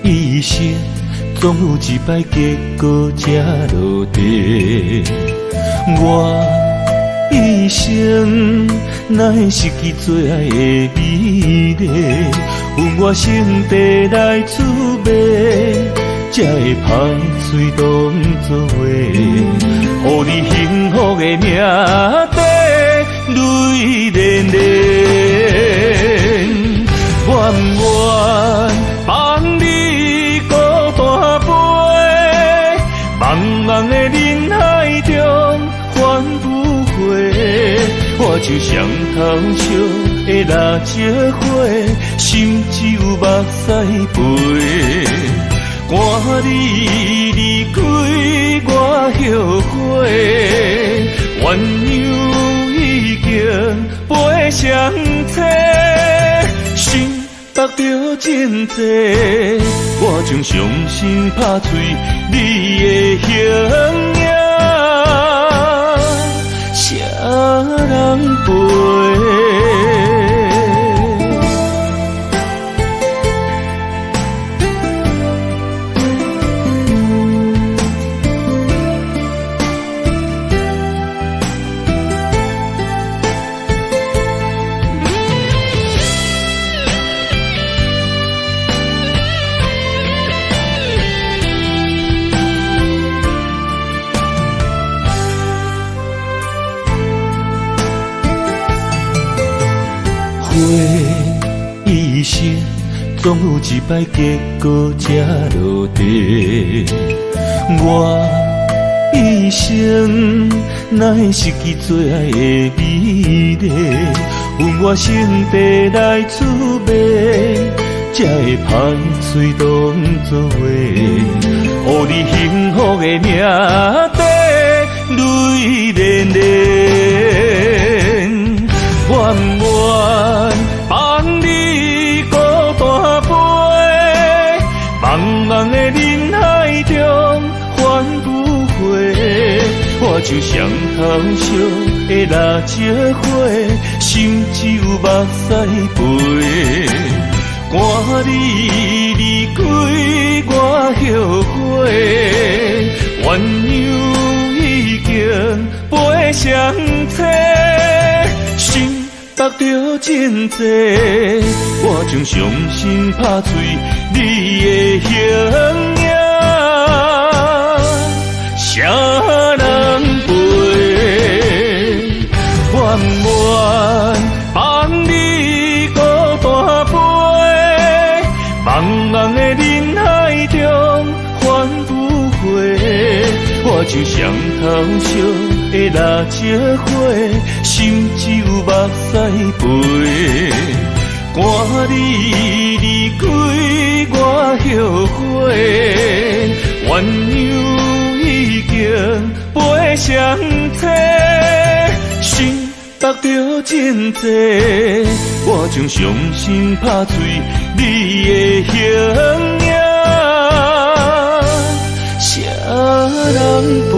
一生总有一摆结果才落地。我一生哪会失去最爱的美丽？阮我心地来滋味，才会歹嘴当作话，予你幸福的命地泪连连。愿不愿放你孤单飞，茫茫的人海中返不回。我就像头烧的蜡烛火，心只有目屎飞。赶你离开我后悔，鸳鸯已经飞上车，心得着真多，我将伤心拍碎你的形影，谁人陪？一生总有一摆结果才落地。我一生哪会失去最爱的美丽？阮我心地来滋味，才会歹嘴当作话，予你幸福的命地泪连连。愿不愿放你孤单飞，茫茫的人海中返不回。我就像头烧的蜡烛火，心只有目屎飞。赶你离开我后悔，鸳鸯已经飞上车，心得着真多，我将伤心拍碎你的形影，谁人陪？愿不愿放你孤单飞，茫茫的人海中返不回。我就像头烧的蜡烛火，心只有目屎飞。赶你离开我后悔，鸳鸯已经飞上车，心得着真多，我将伤心拍碎你的形影，谁人陪？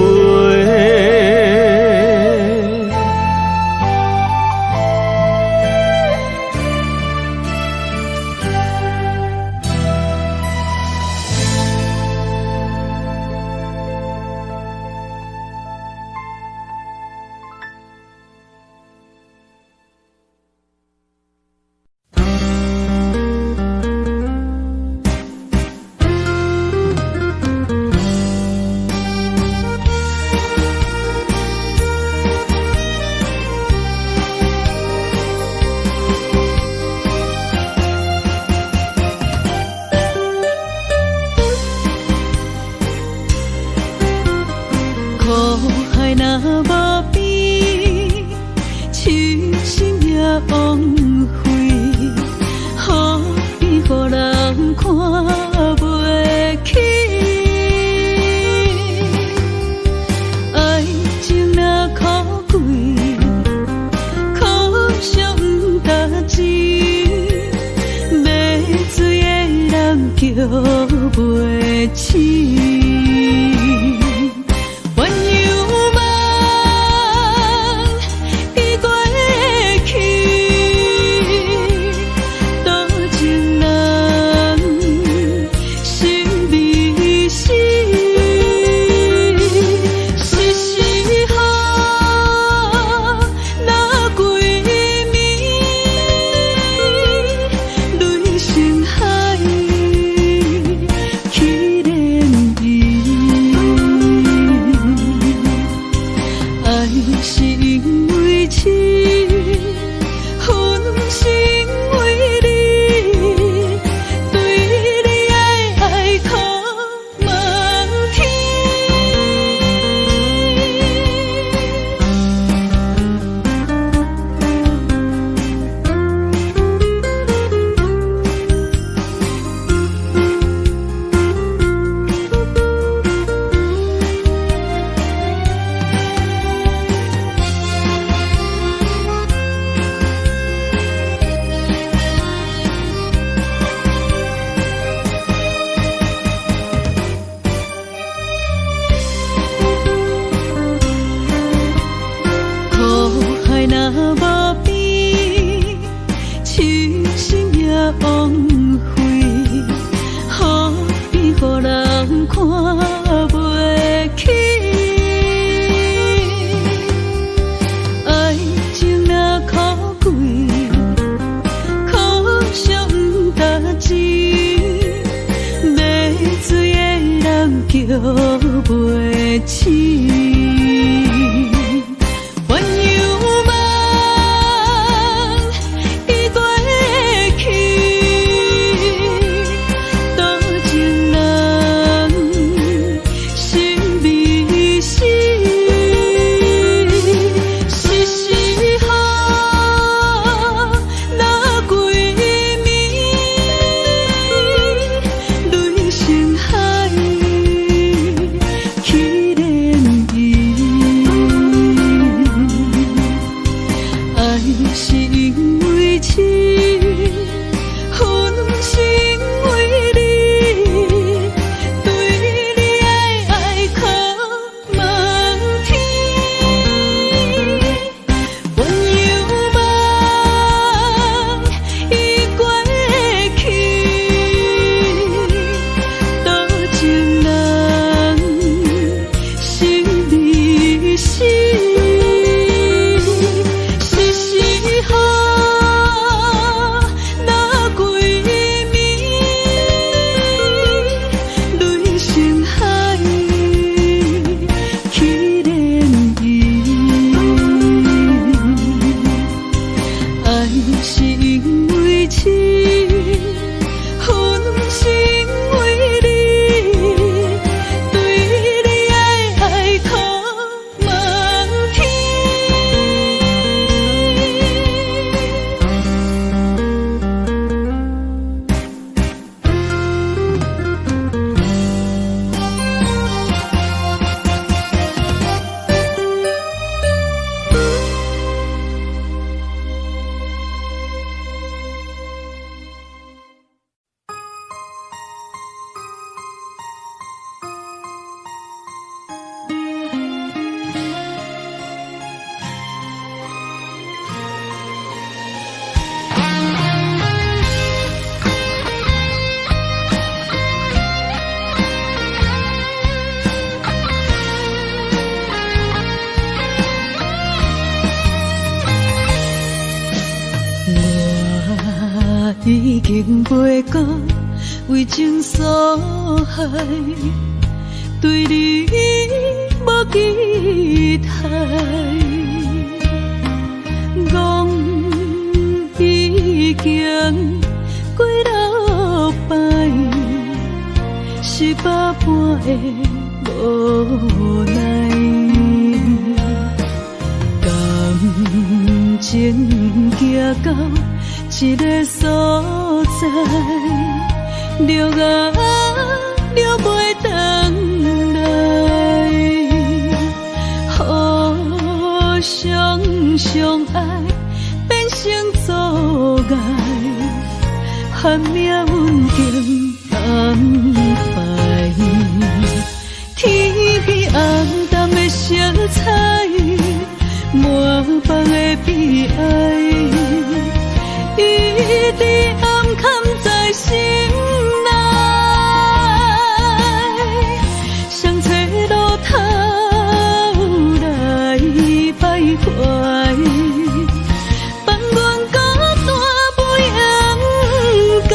枉费，何必予人看袂起？爱情若可贵，可惜不值钱，买水的人叫袂醒。已经袂到为情所害，对你无期待。讲已经过6摆，是百般的无奈。感情行到一个所在，了啊了袂回来，互相相爱变成阻碍，喊命运经安排，天边红淡的色彩，满腹的悲哀。一直暗藏在心内，想找路头来徘徊，放阮孤单不应该，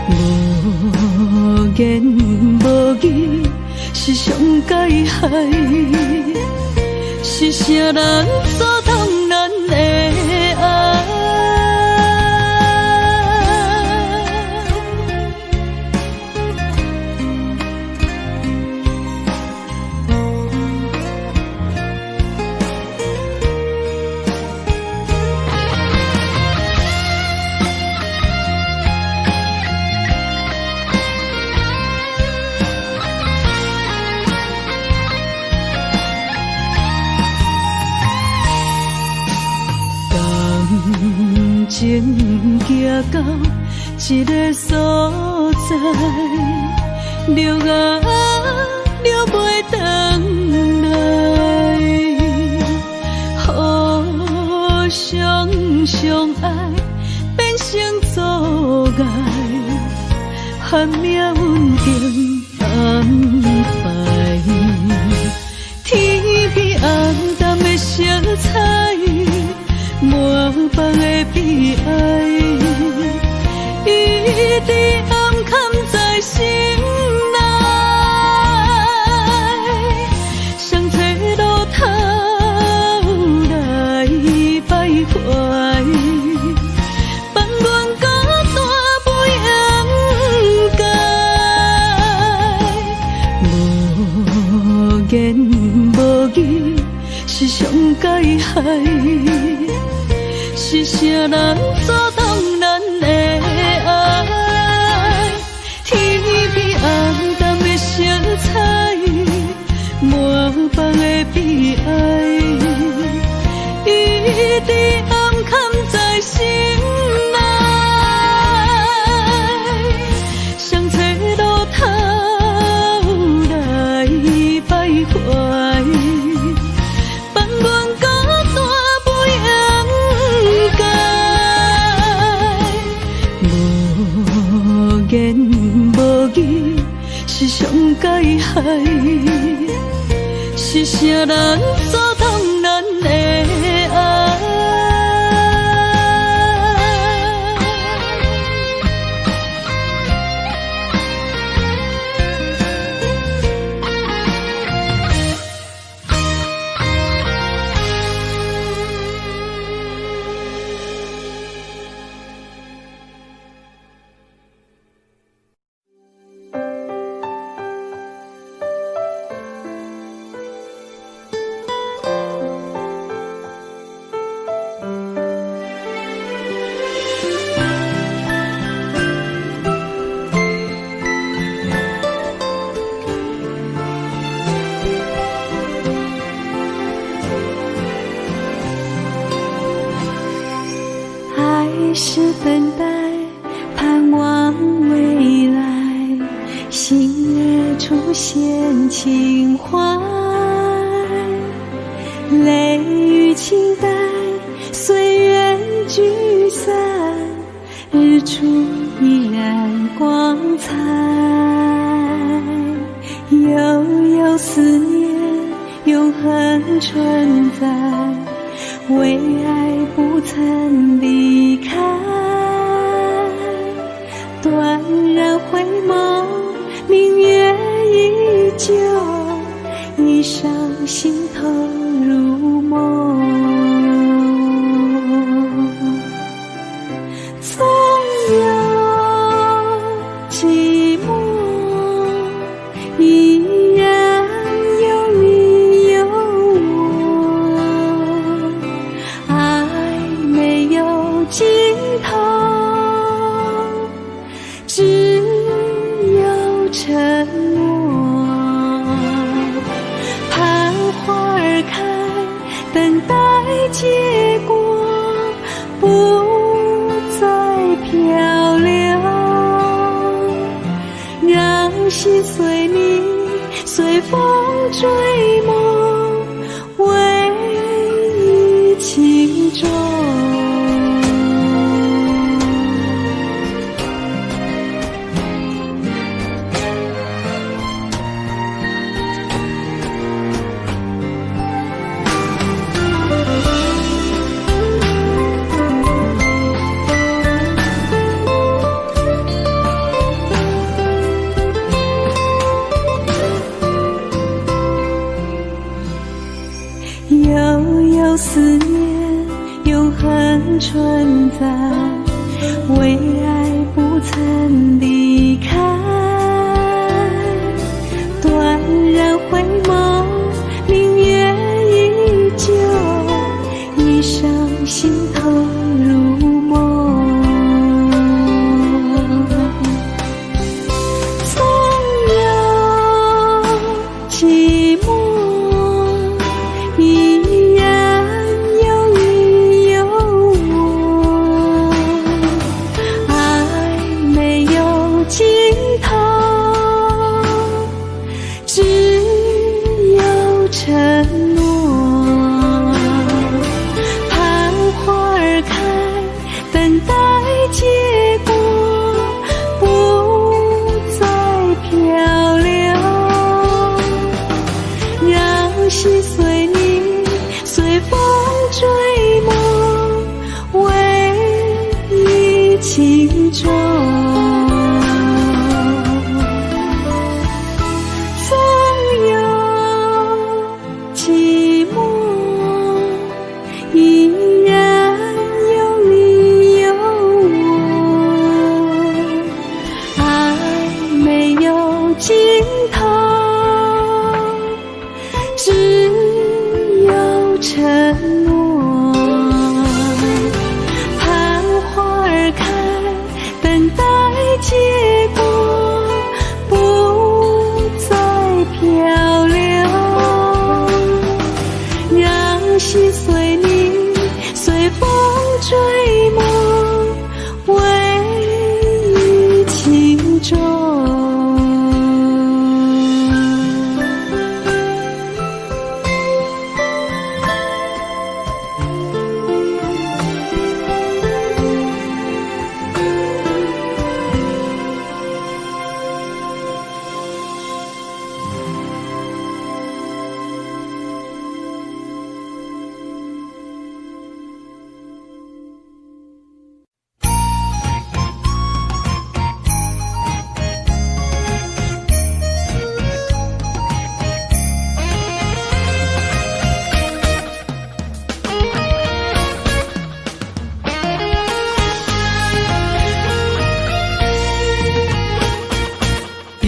无言无语是上解害，是啥人阻挡咱的爱？情行到一个所在，了啊了袂回来，互相相爱变成阻碍，含命运定安排。天边红淡的色彩，满房的悲哀，一直暗藏在心内。谁找路头来徘徊？放阮孤单袂掩盖，无言无语是上解害。是啥人阻挡咱的爱？天边红淡的色彩，满房的悲哀，一直暗藏在心内。谁找路头来徘徊？放阮孤单袂掩盖，无言无语是上解害。是啥人阻挡咱的爱？是等待，盼望未来，星月出现情怀，泪与期待，岁月聚散，日出依然光彩，悠悠思念，永恒存在，为爱不曾离开，断然回眸，明月依旧，一伤心头入梦。总有寂寞，依然有你有我，爱没有尽头，只有沉默。盼花儿开，等待结果，不再漂流，让心随你，随风追梦，唯一情衷。待结果，不再漂流，让心随你随风追梦，唯一情衷。纵有寂寞，依然有你有我，爱没有尽头，只有承诺。盼花儿开，等待结果，不再漂流，让心随你随风追梦，唯一情衷。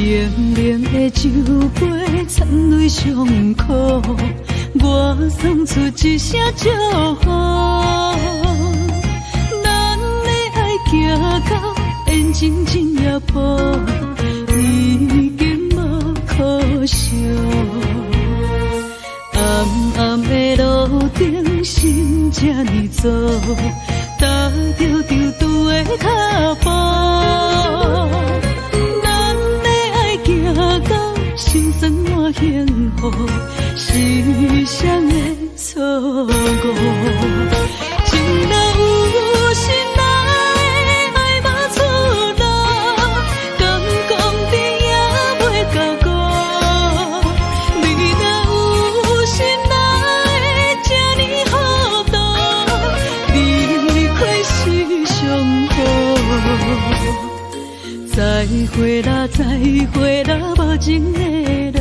冷冷的酒杯，掺泪伤苦，我送出一声祝福。咱的爱行到缘尽真也破，已经无可惜。暗暗的路顶，心这呢走，踏着丢丢的脚步。心酸满幸福，是谁的错误？情若有心来，爱无出路，敢讲甜也袂到果。你若有心来，这呢好多，离开是上好。再会啦，再会啦，无情的人，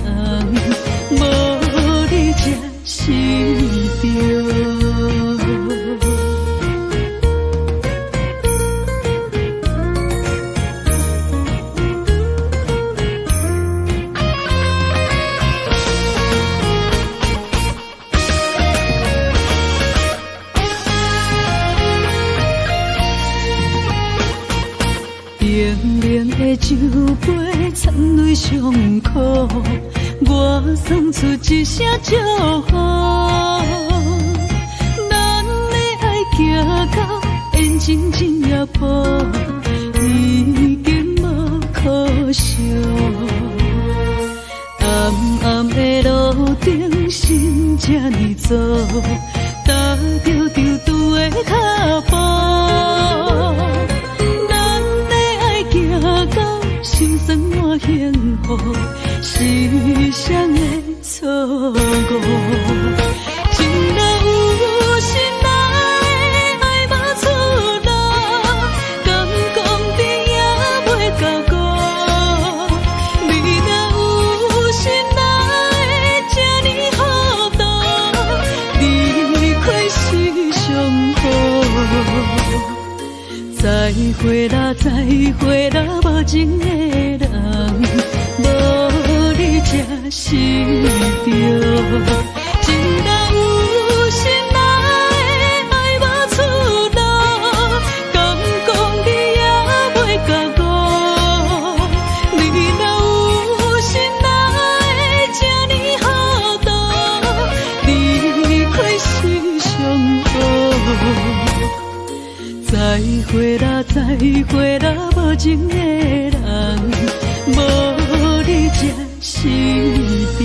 无你才是对。冷冷的酒杯，掺泪伤苦，我送出一声祝福。咱的爱行到缘尽真也破，已经无可惜。暗暗的路顶，心这呢走，踏着丢丢的脚步。心酸满幸福，是谁的错误？情若有心来，爱无出路，敢讲甜也袂到果。你若有心来，这呢好多，离开是上好。再会啦，再会啦，无情的人，无你才是对。情若有心来，爱无出路，敢讲甜也袂到果。你若有心来，这呢好多，离开是上好。再会啦，再会啦，无情的人，无你才是对。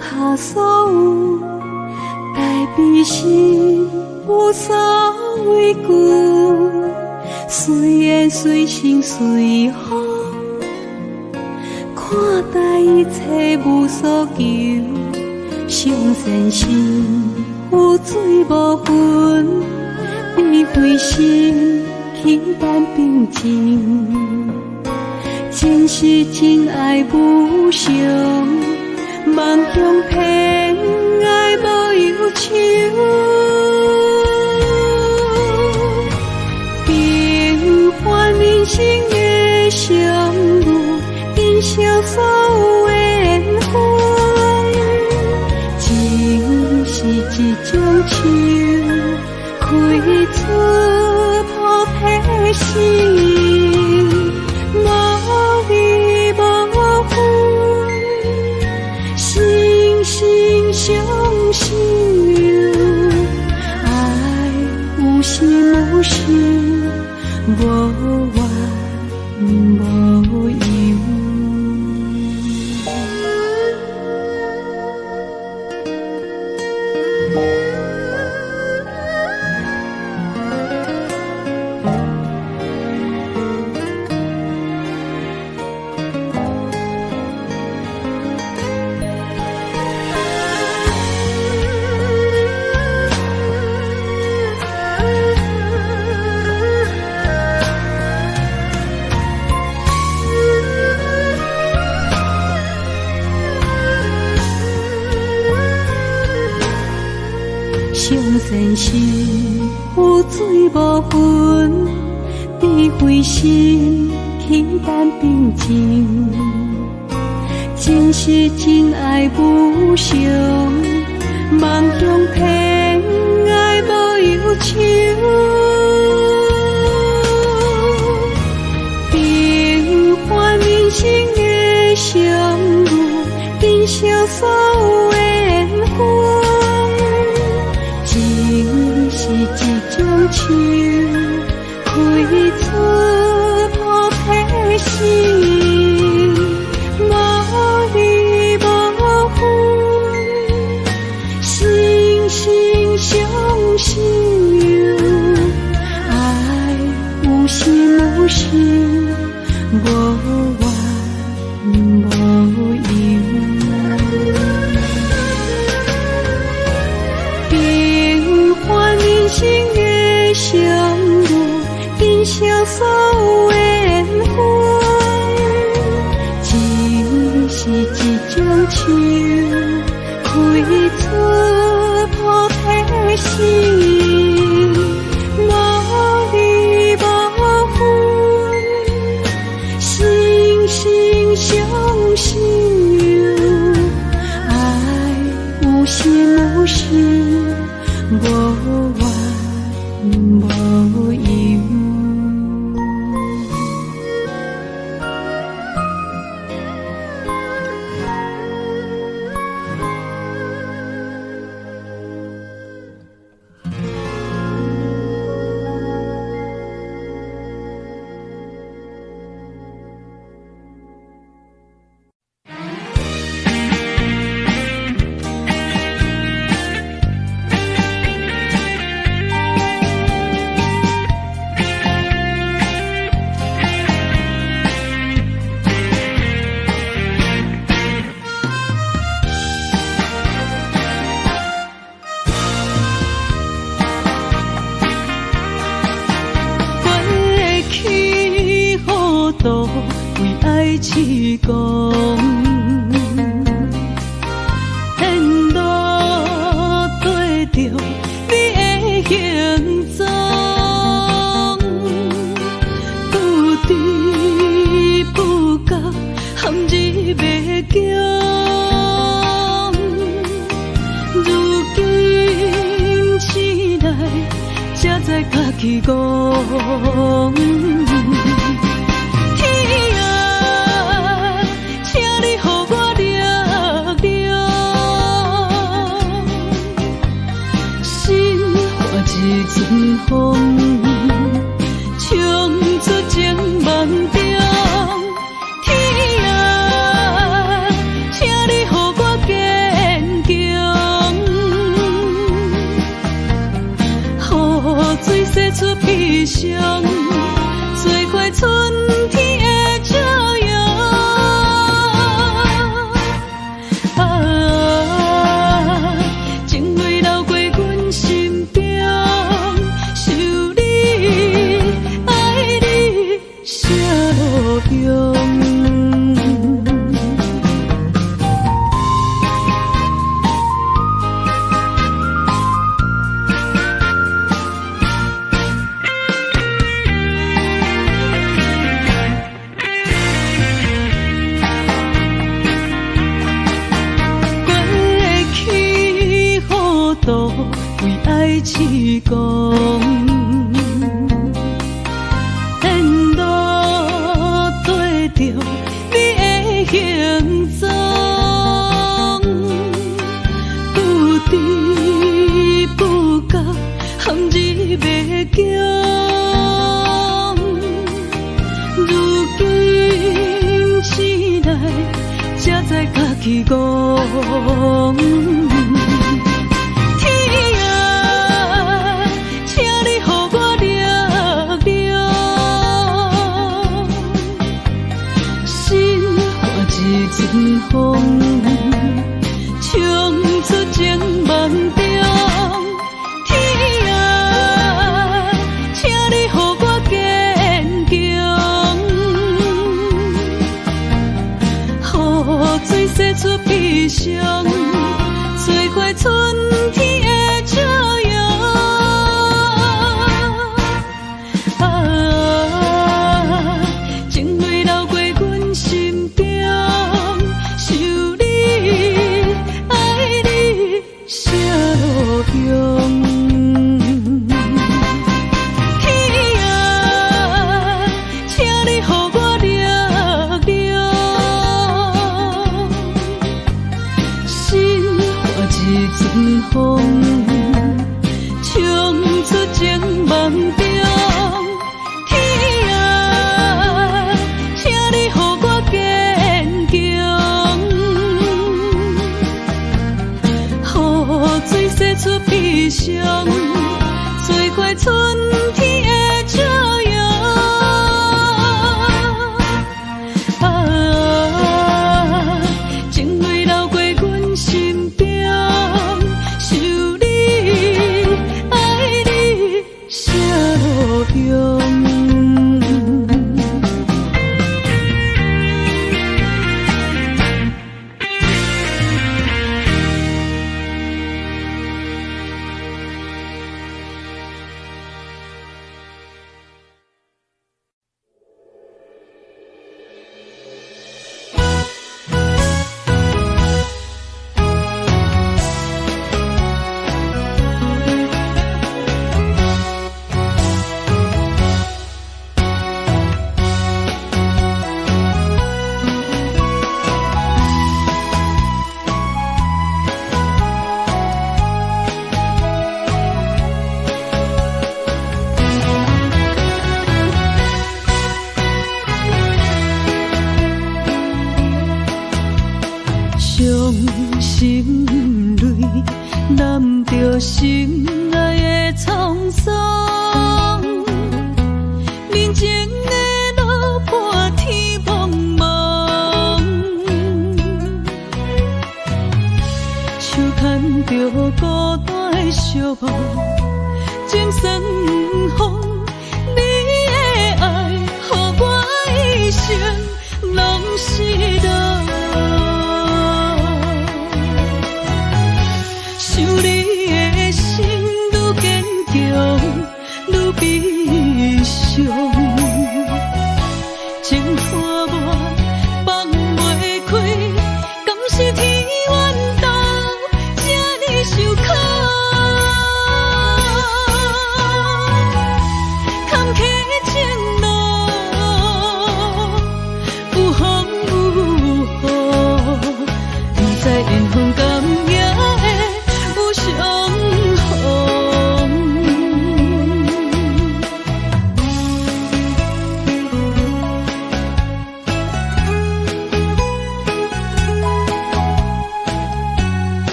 下所有代悲心，无所畏惧，随缘随性随风，看待一切无所求，上善心有水无分，悲悲心轻淡平静，真实真爱无常，梦中偏爱无忧愁，平凡人生的相遇，珍惜所有的缘分，情是一种树，开出菩提心，无离无分，心心相惜，爱有时无时，无怨无尤。上善心有水无分，智慧心轻淡平静，真实真爱无常，梦中偏爱无忧愁，平凡人生的相遇，珍惜所有的缘分，情是一种树，开出菩提心，无离无分，心心相惜，爱有时无时，无怨无尤。平凡人生的相遇，珍惜所有的缘分，情是一种树，开出菩提心，无离无分，心心相惜，爱有时无时，无怨无尤。为爱痴狂，沿路跟着你的行踪，不知不觉陷入迷宫，如今醒来才知家己戆。一阵风，冲出情梦中。天啊，请你予我继上，做块春天的朝阳。啊，情泪流过阮心中，想你，爱你，啥路用？为爱痴狂，沿路对着你的形状，不知不觉陷入迷宫。如今醒来，才知家己戆。阵风，冲出情梦中。天啊，请你予我坚强，予水洗出悲伤，做块春天的朝阳。啊，情泪流过阮心中。天啊，请你予我力量，心化一阵风，冲出情梦中。天啊，请你予我坚强，予水洗出悲伤，做块春天的朝阳。啊，情泪流过阮心中，想你，爱你，啥路用？伤心泪，揽着心爱的沧桑，人情的路伴天茫茫，手牵着孤单的寂寞，情深风，你的爱，予我一生拢是道。想你的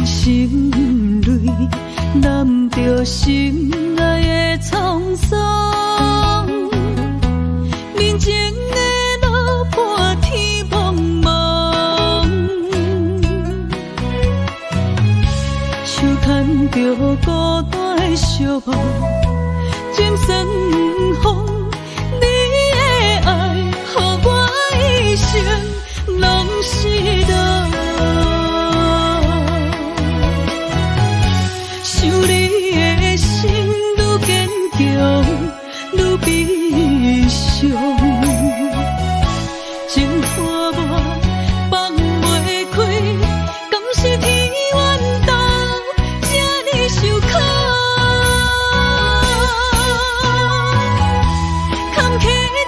心泪，揽着心爱的沧桑。人情的路破天茫茫，手牵着孤单的寂寞，渐酸风。你的爱，予我一生拢是痛。想你的心愈坚强，愈悲伤。情破我放袂开，敢是天冤斗，这呢受苦。坎坷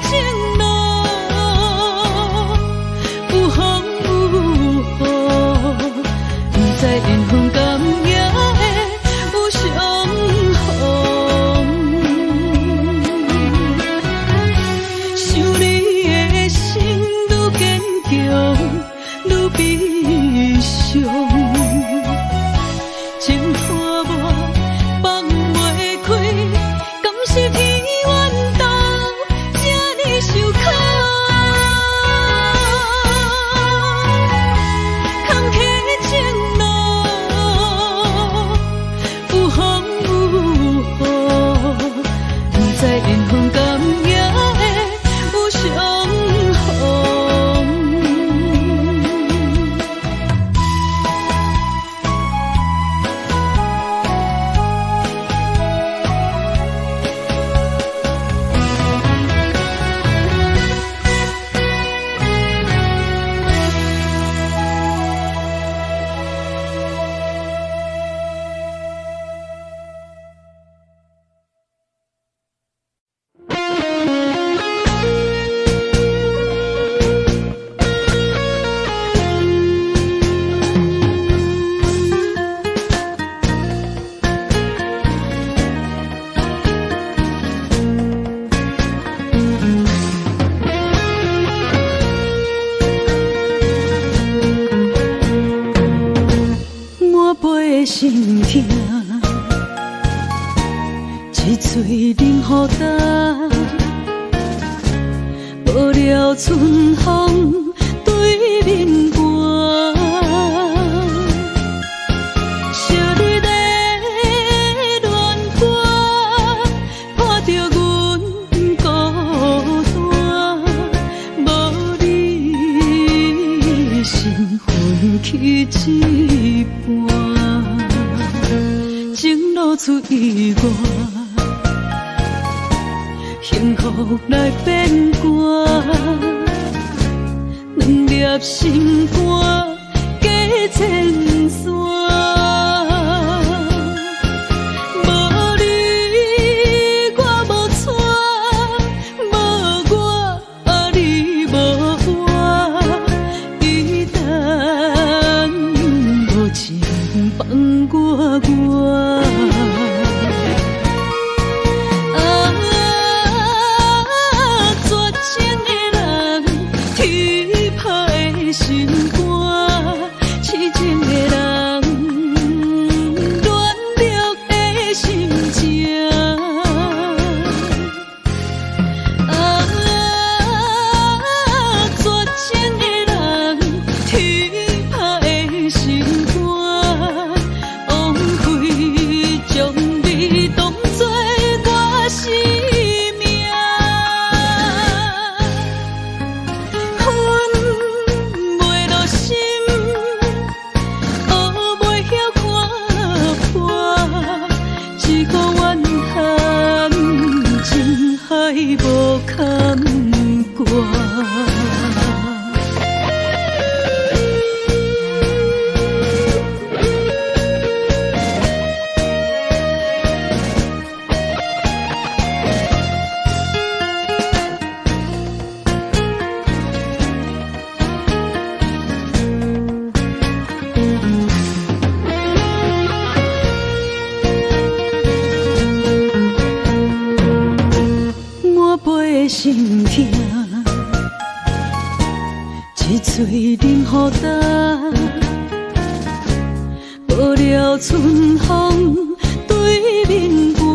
情路，有风有雨，不知缘分甘也会有相逢。想你的心愈坚强，愈悲伤。情破我放袂开，敢是天冤斗，这呢受苦。坎坷情路，有风有雨，不知缘分甘也会有相逢。满杯的心痛，一嘴冷雨干，无了春风对面寒。惜你的恋歌，破着阮孤单，无你心分去一半。情路出意外，幸福来变卦，两粒心肝加千山。无你我无带，无我你无我，伊等无情放我。绝情的人，天拍的心肝，痴情的人，乱了的心情。绝情的人，天拍的心肝，枉费将你当作我生命。恨袂落心，学袂晓看破，一个怨恨，情海无坎挂。满杯的心痛，一嘴冷雨干，了春风对面寒，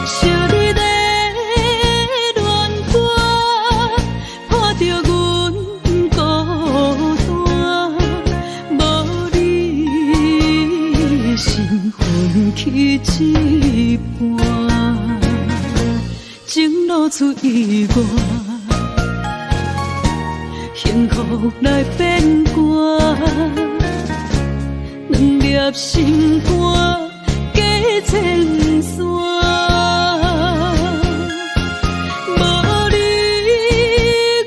惜你的恋歌，破着阮孤单，无你心分去一半，情路出意外。幸福来变卦，两粒心肝加千山。无你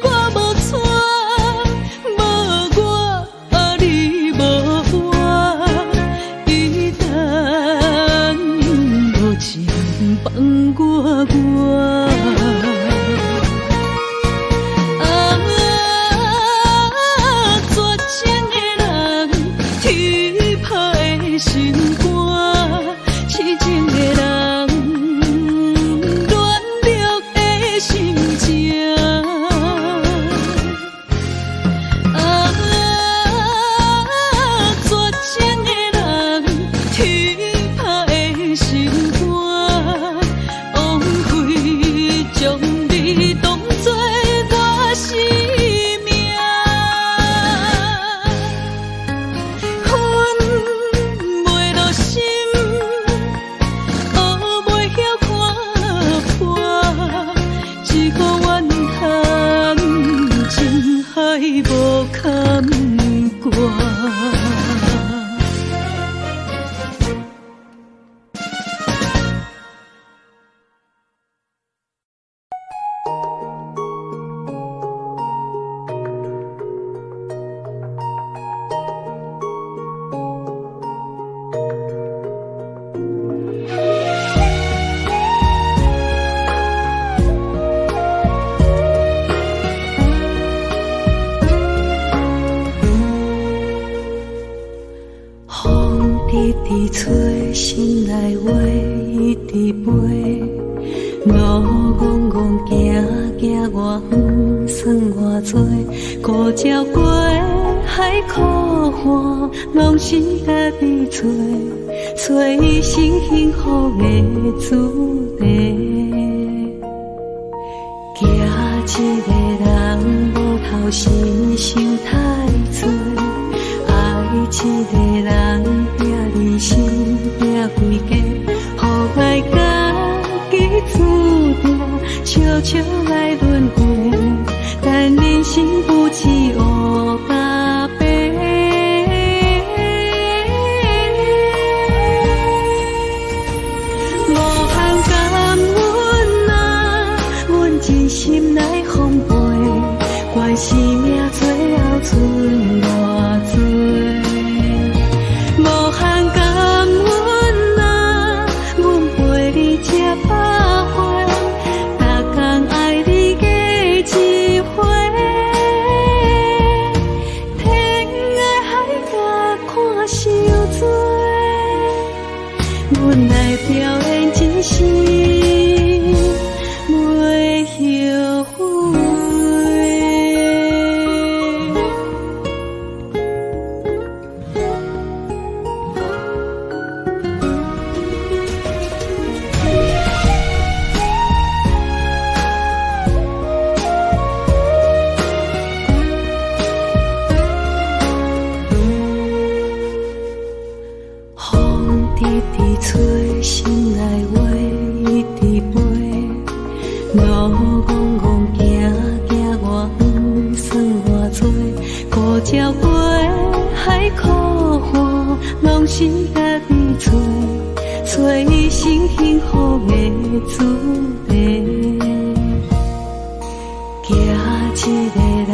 我无带，无我你无我，伊等无情放我。心肝，痴情的人，乱了的心情。绝情的人，天拍的心肝，枉费将你当作我生命。无坎坷。一直吹，心内话一直飞，路戆戆行行偌远，算偌多，孤鸟过海苦岸，拢是家己找，找一生幸福的主题。惊一个人无头心想太多。爱一个人，拼你心，拼规家，予爱家己注定，悄悄来轮回，但人生不止黑甲白。无限感恩啊，阮真心来奉陪，怪是命最后剩偌多。阮来表演真心，袂后悔。风直直吹，心内话一直飞，路戆戆行行偌远，算偌多，孤鸟过海苦岸，拢是家己找，找一生幸福的主题。惊一个人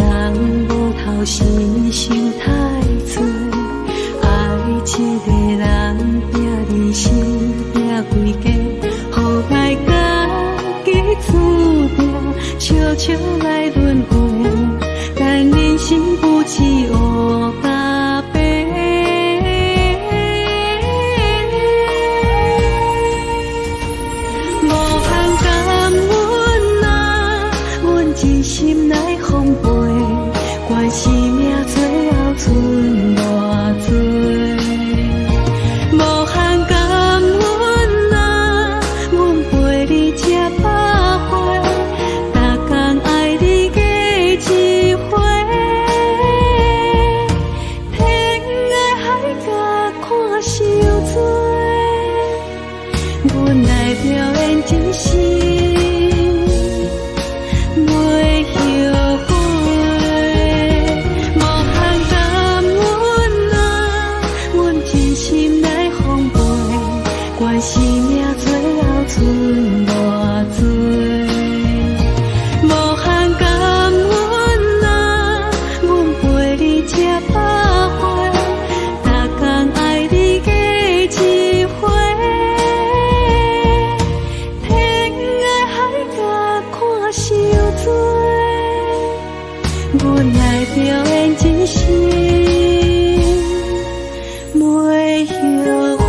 无头心想太多，爱一个人。你心拼规家，予爱家己注定，悄悄来轮回，但人生不止黑甲白。无限感恩啊，阮真心来奉陪，怪是命最后剩。阮爱表演真心，袂后悔。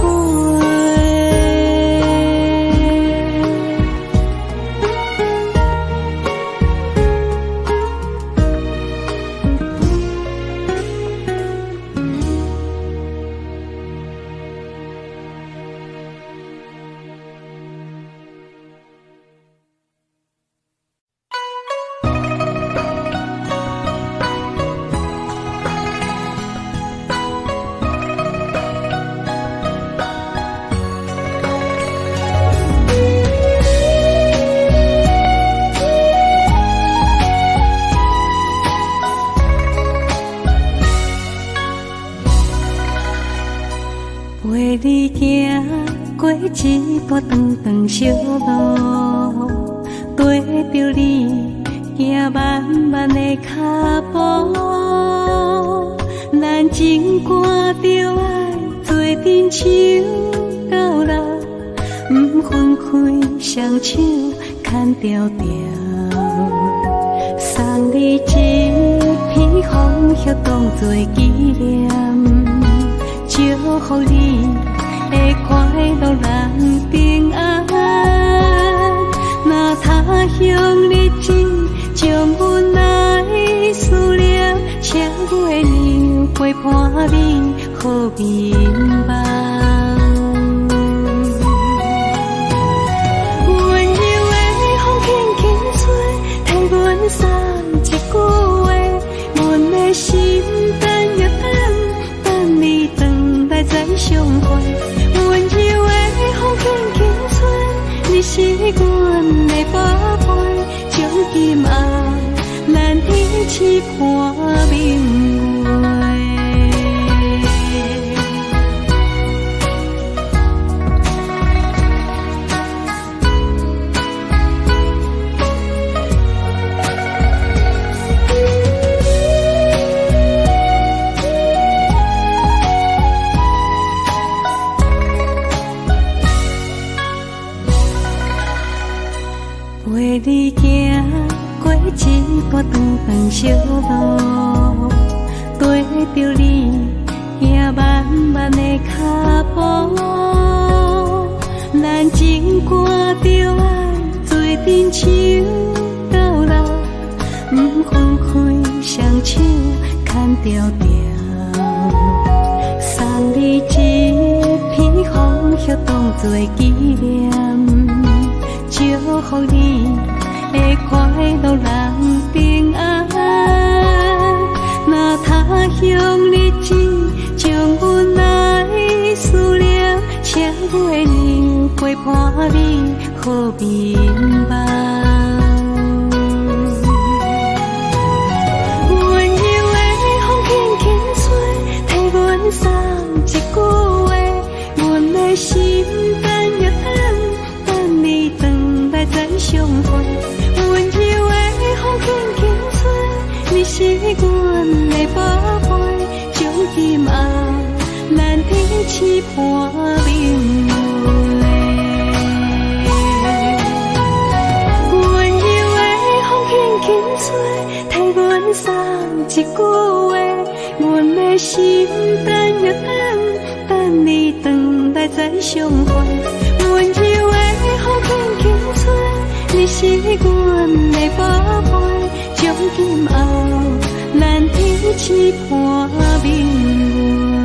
陪你行过一段长长小路，跟着你行慢慢的脚步，咱情歌着爱做阵手到老，不分开双手牵条条，送你一片风叶当作纪念。祝福你会快乐人平安，若他乡日子将阮来思念，请月亮陪伴你好眠梦。温柔的风轻轻吹，替阮送一句话，阮的心等又等，等你回来再相会。温柔的风轻轻吹，你是阮的宝贝，将今暗咱天痴伴明月。陪你行过一段长长小路，跟着你行慢慢的脚步，咱情歌着爱做阵手到老，不分开双手牵条条，送你一片风叶当作纪念。祝福你会快乐人平安，若他乡日子将阮来思念，请月亮陪伴你好眠梦。温柔的风轻轻吹，替阮送一句话，阮的心等又等，等你回来再相会。温柔的风轻轻吹，你是阮的宝贝，将今暗咱天痴伴明月。温柔的风轻轻吹，替阮送一句话，阮的心等又等，等你回来再相会。温柔的风轻轻吹，你是阮的宝贝，将今暗咱天痴伴明月。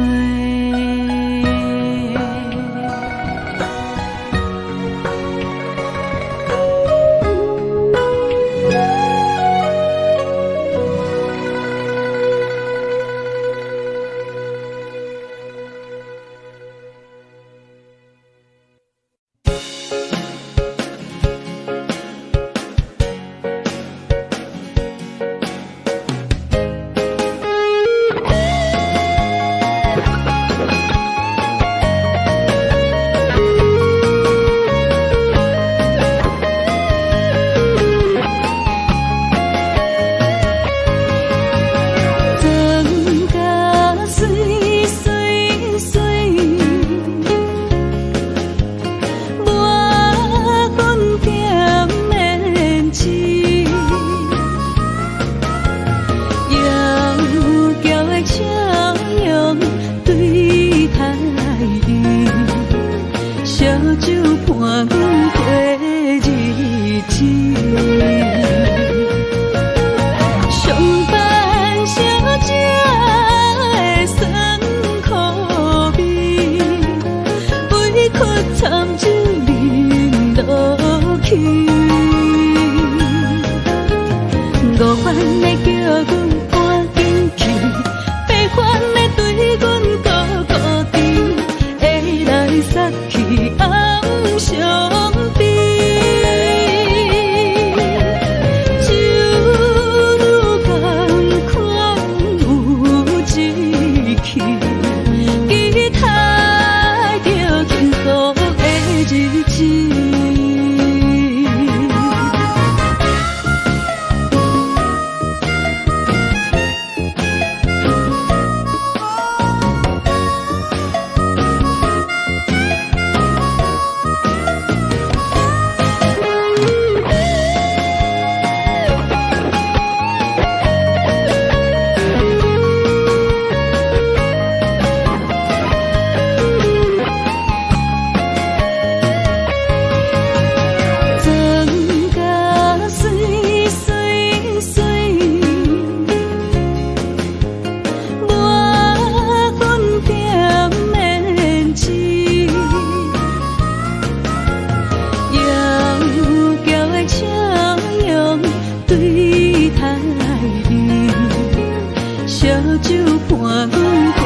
酒伴阮过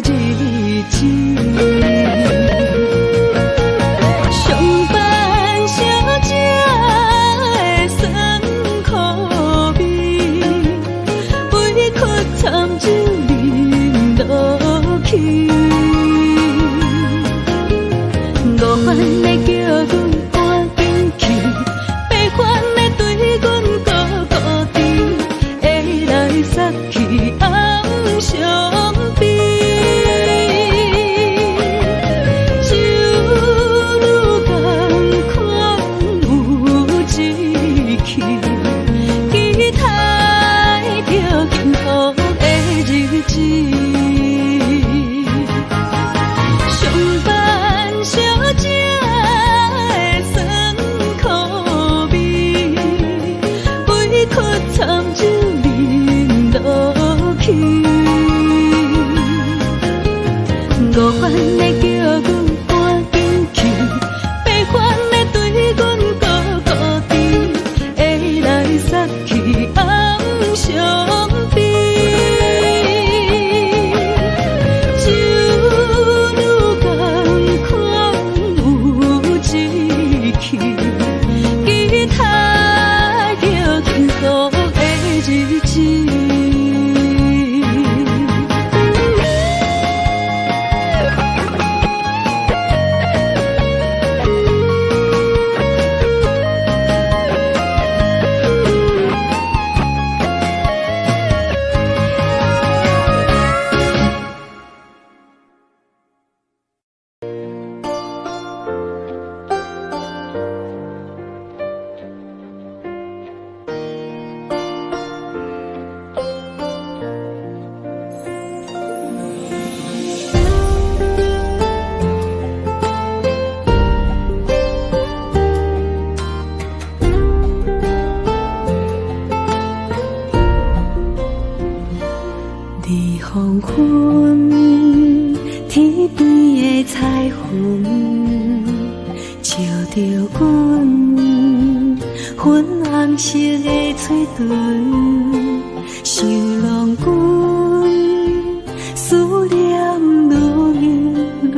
日子。上班小姐的酸苦味，委屈惨酒饮落去。五番的叫阮赶紧去，八番的对阮孤孤甜，会来杀去暗伤悲。酒愈艰苦有志气，期待着幸福的日子。上班小姐的酸苦味，委屈惨酒饮落去。五番的叫阮赶紧去，八番的对阮孤孤甜，会来杀去暗伤悲。酒愈艰苦有志气，期待着幸福的日子。你黄昏，天边的彩云，照着阮粉红色的嘴唇，想拢阮思念愈润，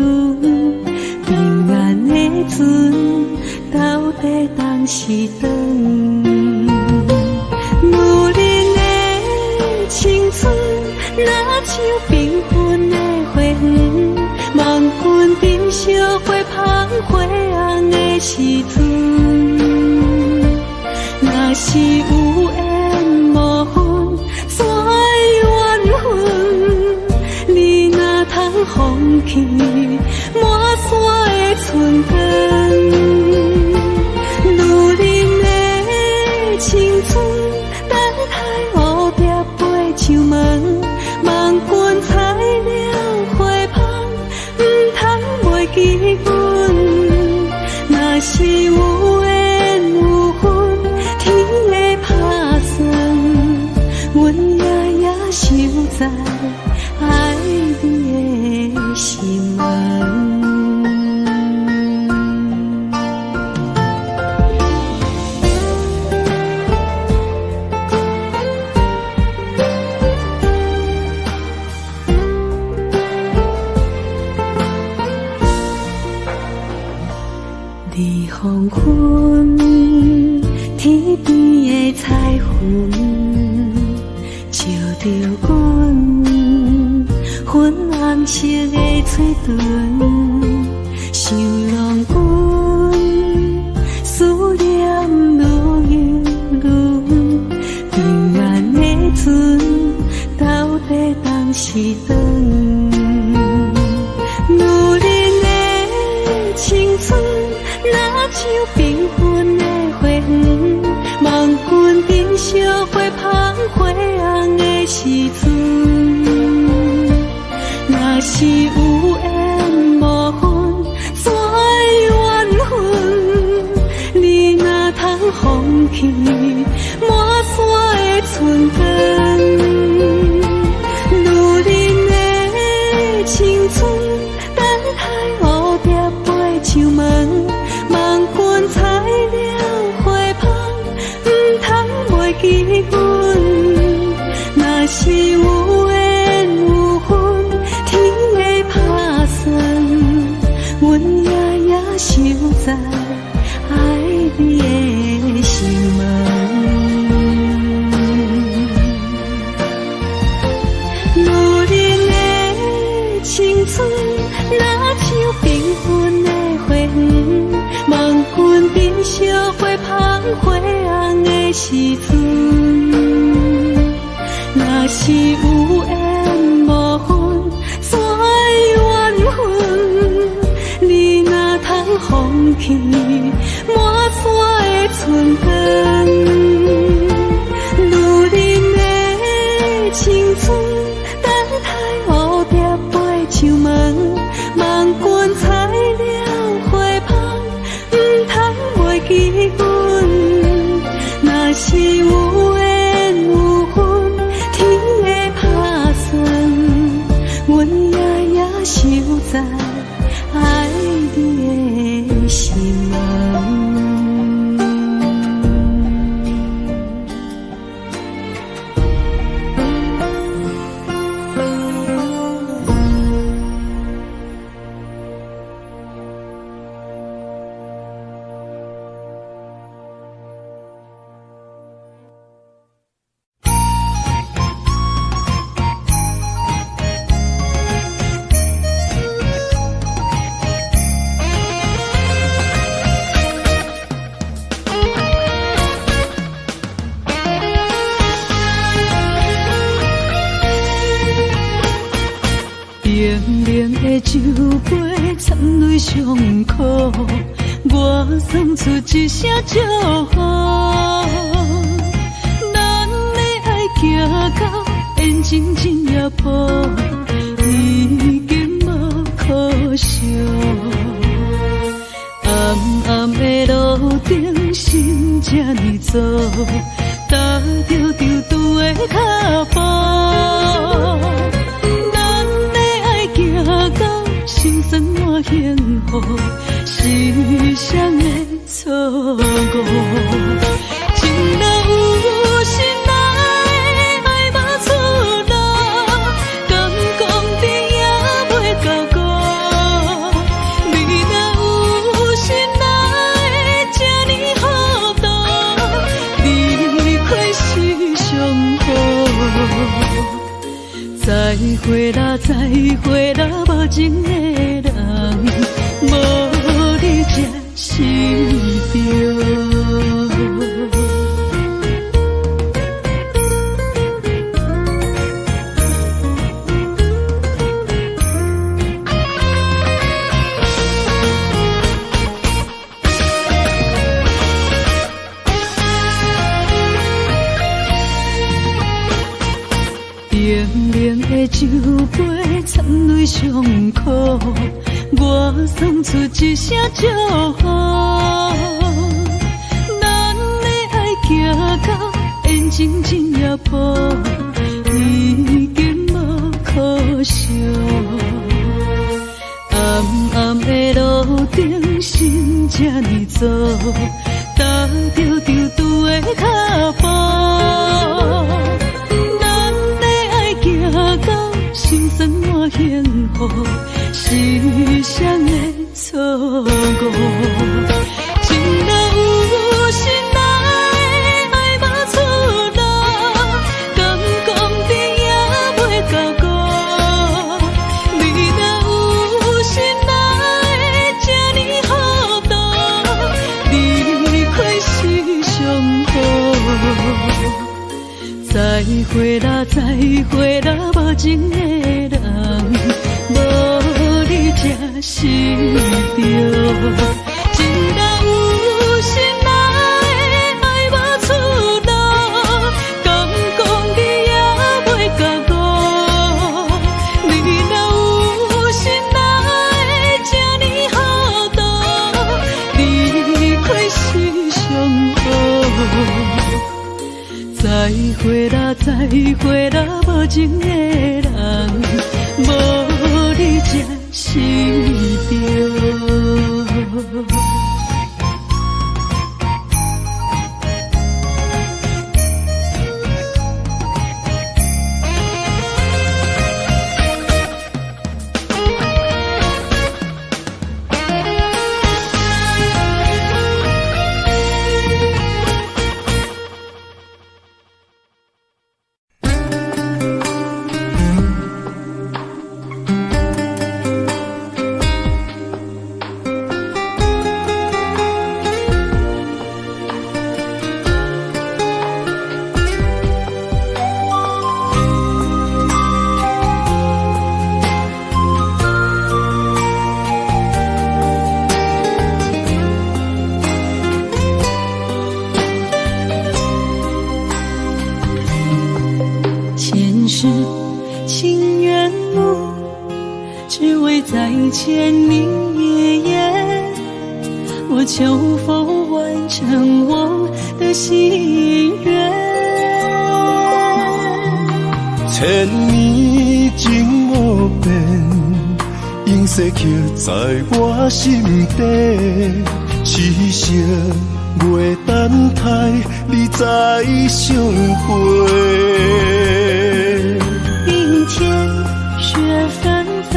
平安的船到底当时转？女人的青春。若像缤纷的花园，望君珍惜花香花红的时阵。若是有缘无分，怎会缘分？你若通放弃满山的春光，女人的青春，等待乌壁飞上门。望君采了花香，不通袂记阮。若是有缘有分，天会打算，阮夜夜守在爱你的心门。你黄昏，天边的彩云，照着阮粉红色的嘴唇，想拢阮思念愈润，平安的船到底当时转？女人的青春。若像缤纷的花园，望君珍惜花香花红的时阵。若是有缘无分，怎会缘分？你若通放弃满山的春光，女人的青春，等待乌壁飞上门。望君采了花香，不通袂记阮。若是有缘分的花园，望君珍惜花香花红的时阵。若是有缘无分，山缘分，你若通放弃满山的春光，女人的青春，等待蝴蝶飞上门，望君采了花香，不通袂记阮。若是有缘有分，天会打算，阮夜守在爱你的心门。冷冷的酒杯掺泪伤苦，我送出一声祝福。咱的爱行到缘尽尽也破，已经无可惜。暗暗的路顶，心这呢走，踏着丢丢的脚步。行到心酸满幸福，时常的错误。情若有心爱，爱无出路，敢讲甜也袂到顾。你若有心爱，这呢糊涂，离开是上好。再会啦，再会啦，无情的人，无你才是对。冷冷的酒杯掺泪伤苦，我送出一声祝福。咱的爱行到缘尽尽也破，已经无可惜。暗暗的路顶，心这呢走，踏着丢丢的脚步。行到心酸满幸福，时常的错误。情若有心爱，爱无出路，敢讲甜也袂到顾。你若有心爱，这呢糊涂，离开是上好。再会啦，再会啦，无情的人，无你才是对。情若有心爱，爱无出路，敢讲甜也袂到顾。你若有心爱，这呢糊涂，离开是上好。再会啦，再会啦，无情的人，无你才是对。世情缘路，只为再见你一眼。我求否完成我的心愿？千年情无变，永逝刻在我心底。痴色月等待，你再相会。冰天雪纷飞，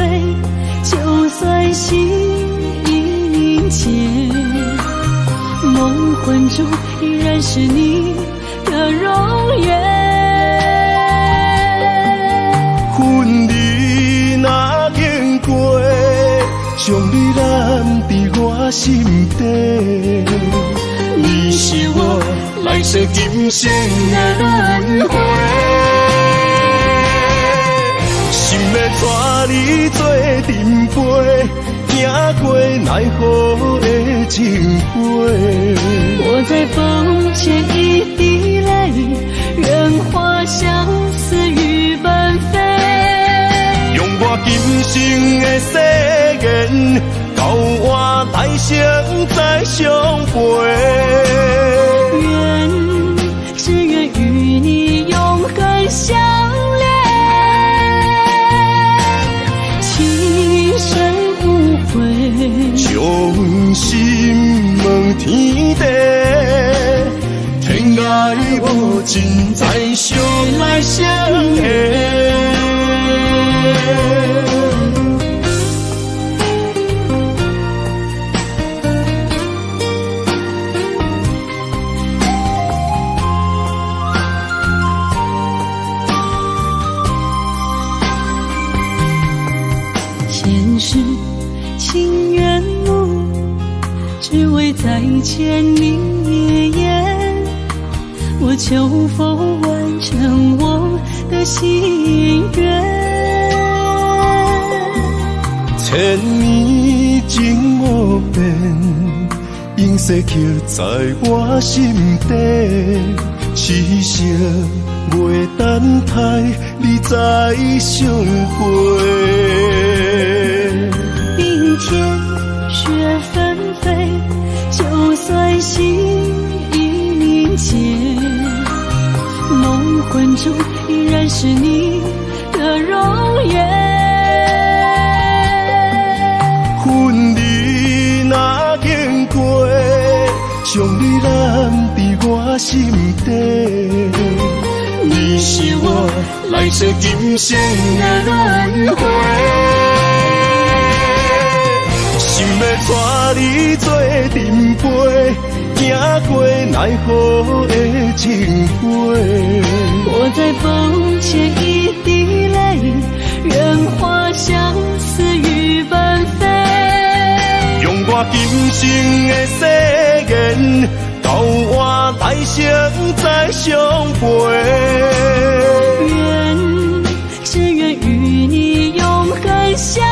就算心已凝结，梦魂中依然是你的容颜。婚礼若经过，将你揽伫我心底。你是我来世今生的轮回，心要带你做阵陪，行过奈何的情杯。我在风前一滴泪，任花相思雨纷飞。用我今生的誓言，到我来生再相陪。只愿与你永恒相恋，情深无悔，将心问天地，天涯无尽，再相来相会。前世情缘路，只为再见你一眼。我求否完成我的心愿？千年情无变，永逝刻在我心底。痴色月等待，你再相会。冰天雪纷飞，就算心已凝结，梦魂中依然是你的容颜。婚礼若经过，将你揽伫我心底。你是我来世今生的轮回，心要带你做阵陪，行过奈何的情杯。我在风前一滴泪，任花相思雨纷飞。用我今生的誓言，到我来生再相陪。只愿与你永恒相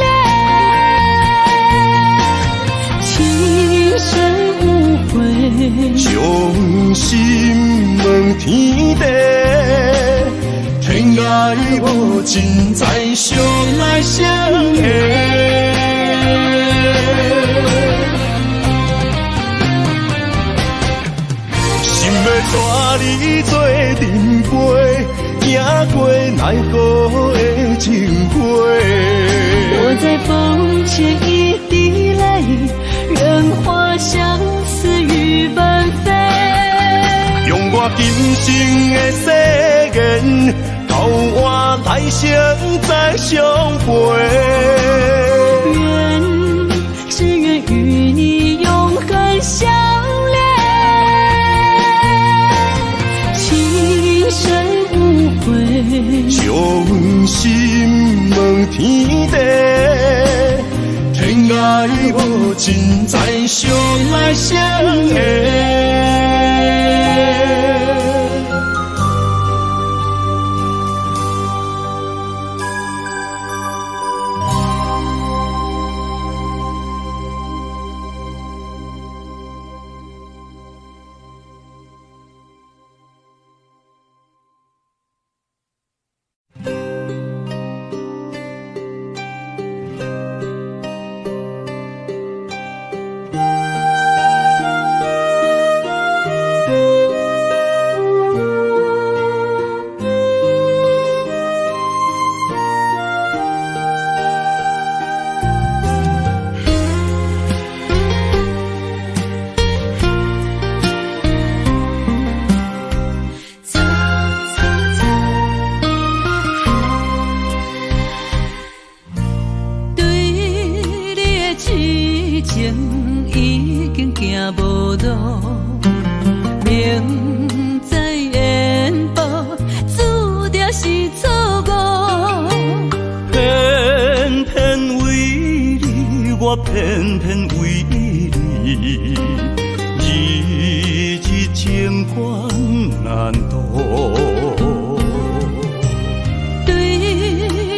恋，情深无悔，将心问天地，天涯无尽，再相来相会。带你做阵陪，行过奈何的情杯。我在风前一滴泪，任花相思雨纷飞。用我今生的誓言，到我来生再相陪。只愿与你永恒相恋。将心问天地，天涯无尽，再相来相会。明知缘报，注定是错误。偏偏为你，我偏偏为你，日日情关难渡。对你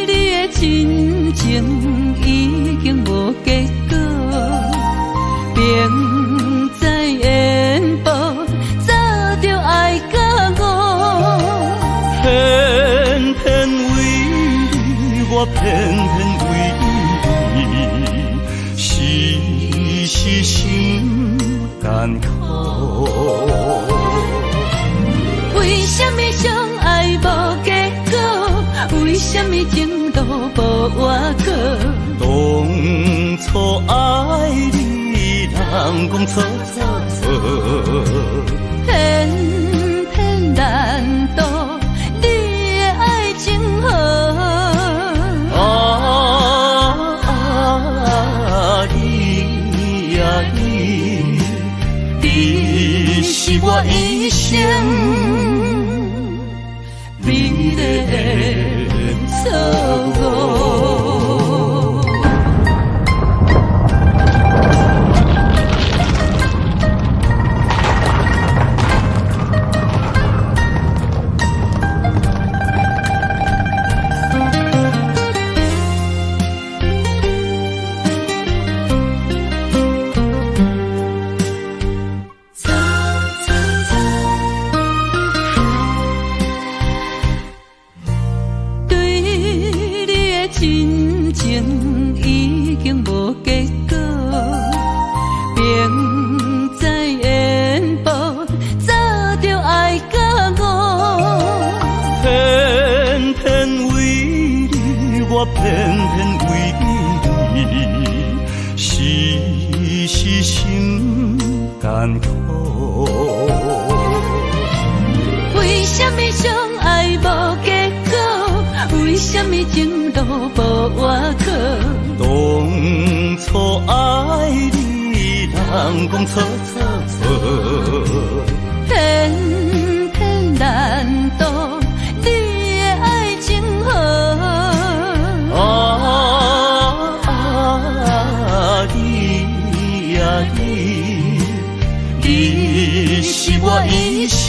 的真情已经无结果，明知缘报，早就爱甲我。偏偏为你，我偏偏为你，时时心艰苦。为什么相爱无结果？为什么情路无外口？当初爱你，人讲错错错，偏偏难渡你的爱情河。你呀你，你是我一生美丽的错误。真情已经无结果，明知缘报，早就爱甲我。偏偏为你，我偏偏为你，时时心艰苦。为什么相爱无结果？为什么情路无外口？当初爱你，人讲错错错，偏偏难渡你的爱情河。你呀你，你是我一生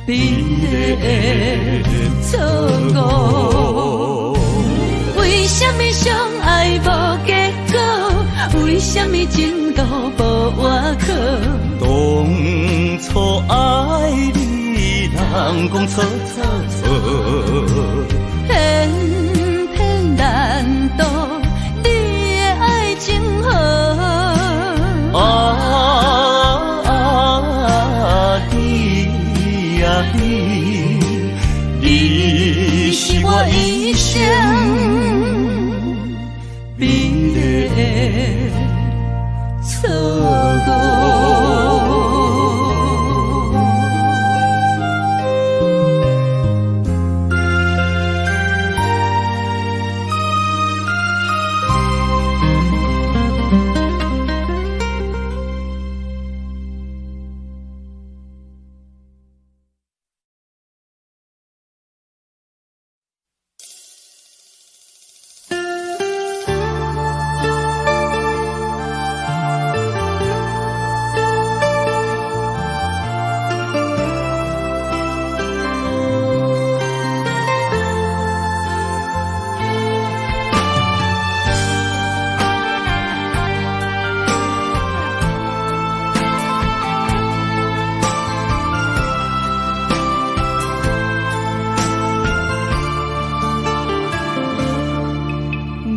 美丽的错误。为什么相爱无结果？为什么情路无外口？当初爱你，人讲错错错，偏偏难渡你的爱情河。你呀你，你是我一生美丽的错误。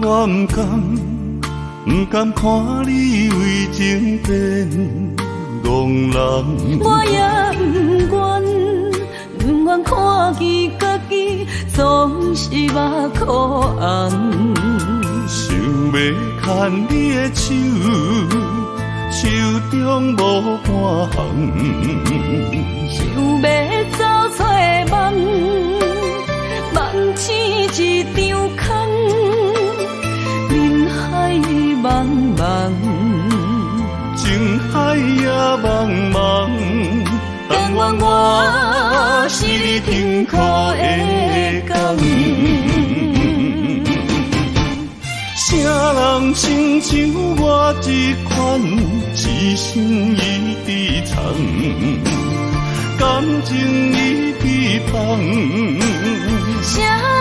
我不甘看你为情变憨人，我也不愿看见家己总是目苦红。想要牵你的手，手中无半项，想要走出梦，梦醒一场空。人海茫茫，情像我这款一生一直藏，感情已被放。啥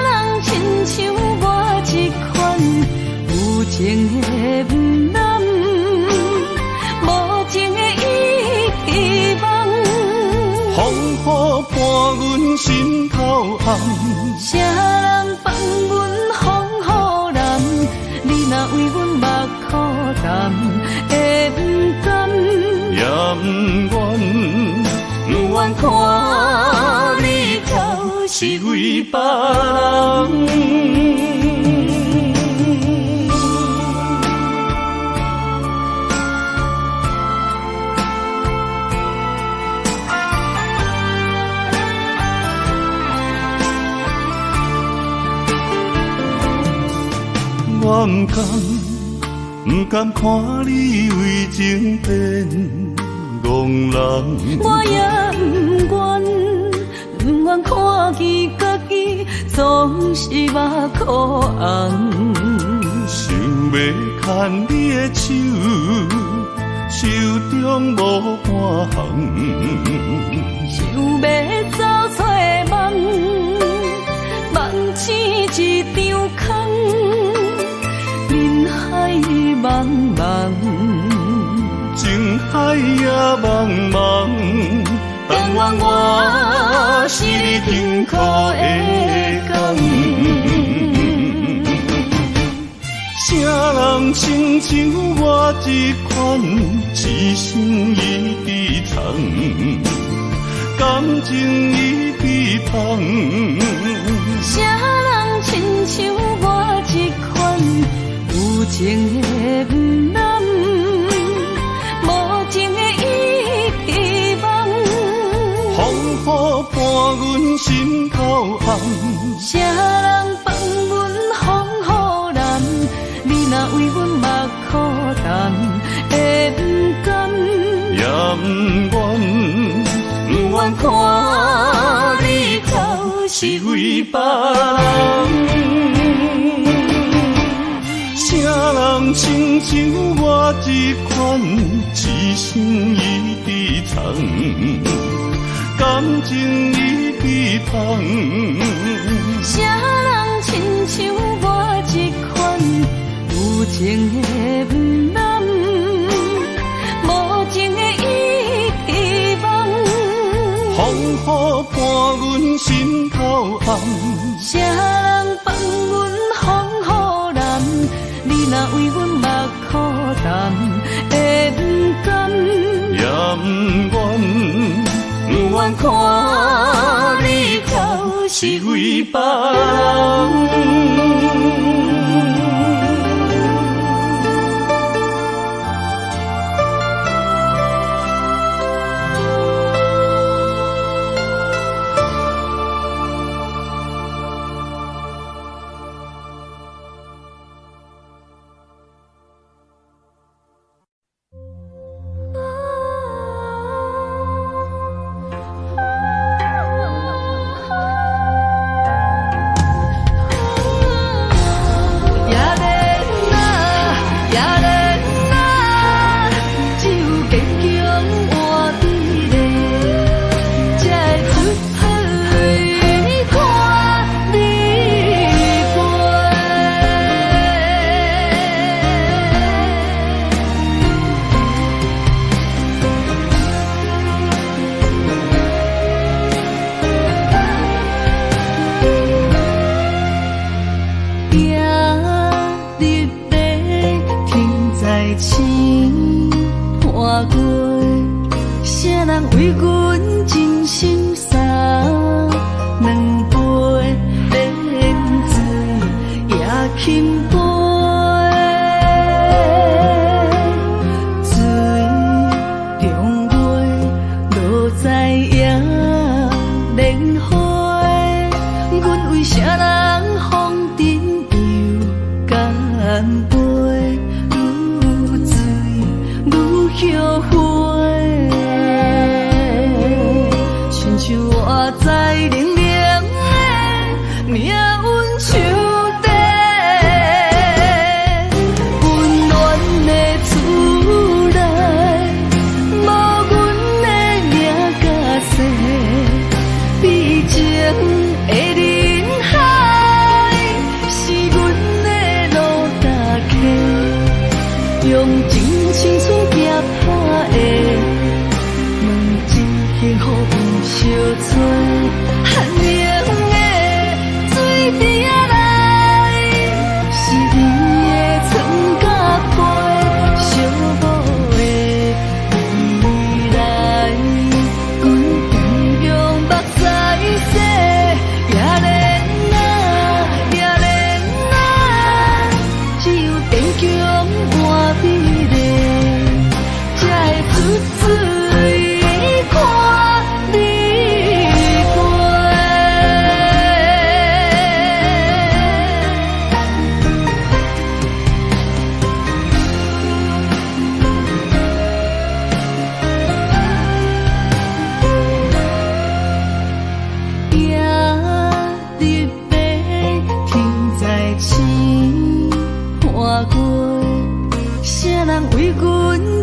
人亲像我这款有情的不男，无情的遗忘。风雨伴阮心头红，啥人放阮风雨男？你若为阮目苦淡，会不甘？也不愿，不愿看你头是为别人。我不甘看你为情变憨人，我也不愿看见家己总是目苦红。想要牵你的手，手中无半项，想要走出梦，梦醒一场空。人海茫茫，情海也茫茫，但愿我是你幸福的港。啥人亲像我这款一生一直藏，感情已被放。啥人亲像我这款有情的不男，无情的遗忘。风雨伴阮心头红，啥人放阮风雨男？你若为阮目苦淡，会不甘？也不愿，不愿看你头是为别人。啥人亲像我这款一生一直藏，感情已被放。啥人亲像我这款有情的不男，无情的遗忘。风雨伴阮心头红，啥人放阮风雨男？你若为阮目苦淡，会不甘？也不愿，不愿看你头是为别人。温暖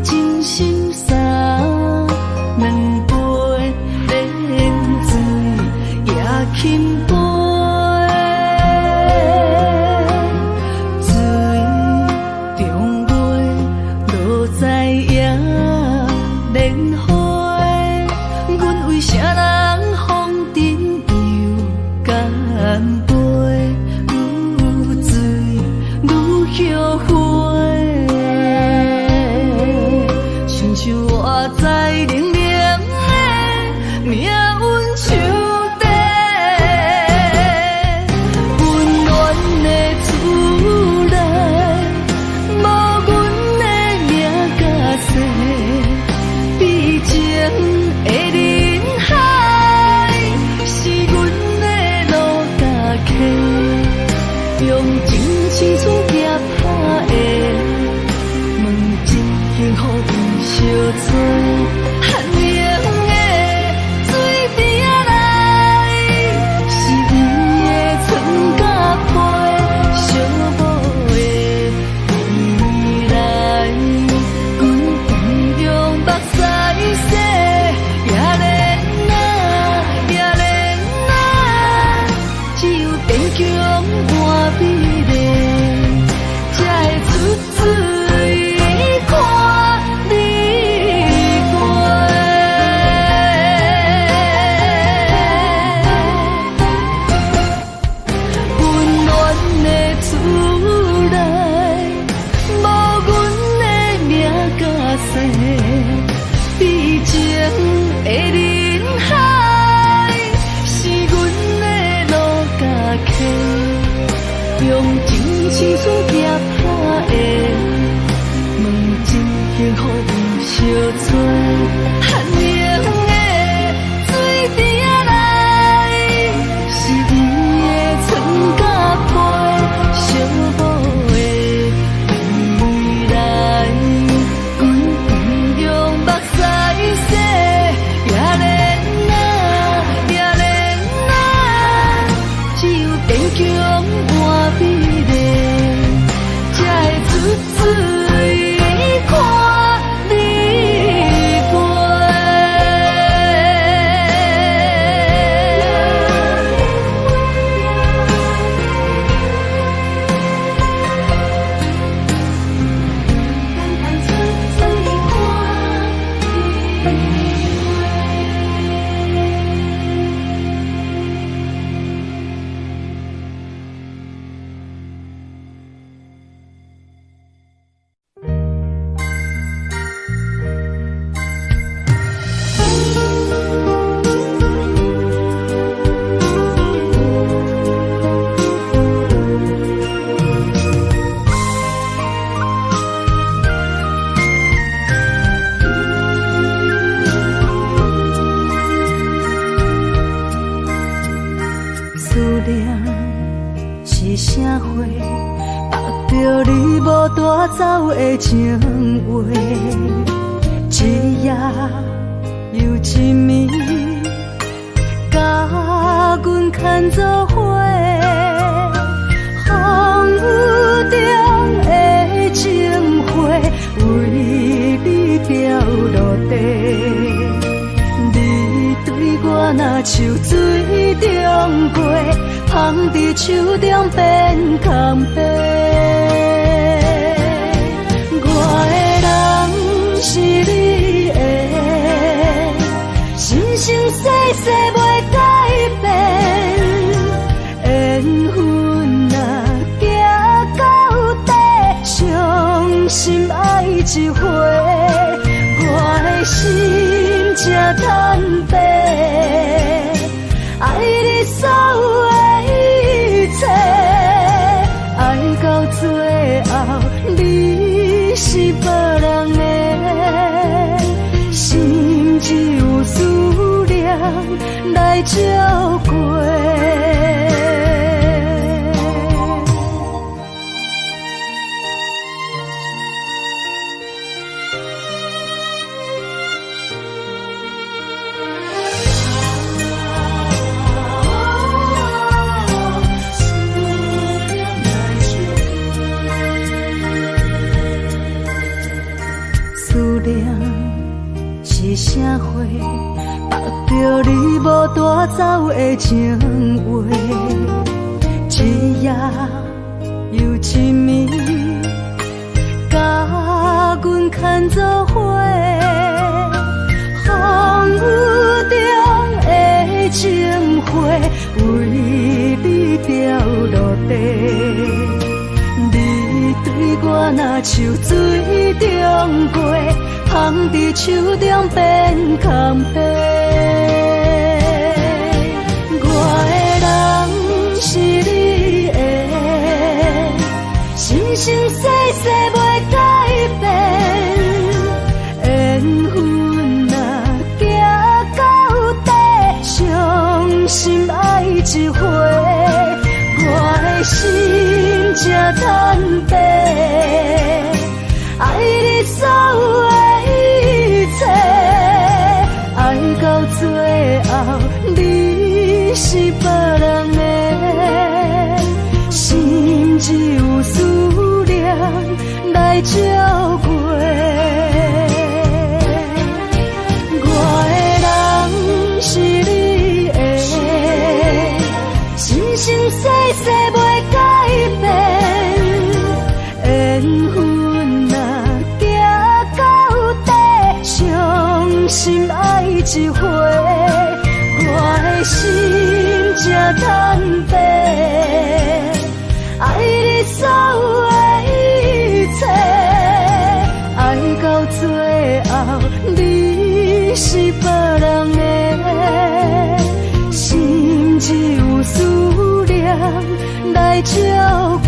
真心三两杯冷水也轻杯，水中月落在野莲花，阮为啥人风尘又干杯？愈醉愈后悔，亲像我在冷冷的命运手底，温暖的厝内，无阮的名甲姓，悲情的人海，是阮的路甲客，用真情厝夹拍的，问一幸福为相找。寒冷的水滴仔来，是伊的春甲花，寂寞的未来，阮同样目屎洗，也怜啊，也怜啊，只有坚强换美丽，才会出水看你过。温暖的厝内，无阮的名甲姓，悲情的人海，是阮的路甲客，用真情厝夹拍的，问真幸福有相找。寒冷的水滴仔来，是伊的春甲花，寂寞的未来，阮同样目屎洗，也怜啊，也怜啊，只有坚强换美丽，才会出水看你过。思念是啥货？握着你无带走的情话，一夜又一暝，甲阮牵做伙。风雨中的情花，为你掉落地。你对我若像水中月，放伫手中变空白。我的人是你的，生生世世袂改变。缘分若行到底，伤心爱一回。我的心才坦白，爱你所有的一切，爱到最后你是别人的，心只有思念来照过。思带走的情话，一夜又一暝，甲阮牵做伙。风雨中的情花，为你掉落地。你对我若像水中月，放伫手中变空白。我的人是你的，生生世世袂改变。缘分若行到底，伤心爱一回，我的心才坦白。爱你所有的一切，爱到最后你是别人的，心只有思念来照过。我的人是你的，生生世世袂改变。缘分若行到底，伤心爱一回，我的心才坦白。爱你所有的一切，爱到最后你是别人的，心只有思念来照过。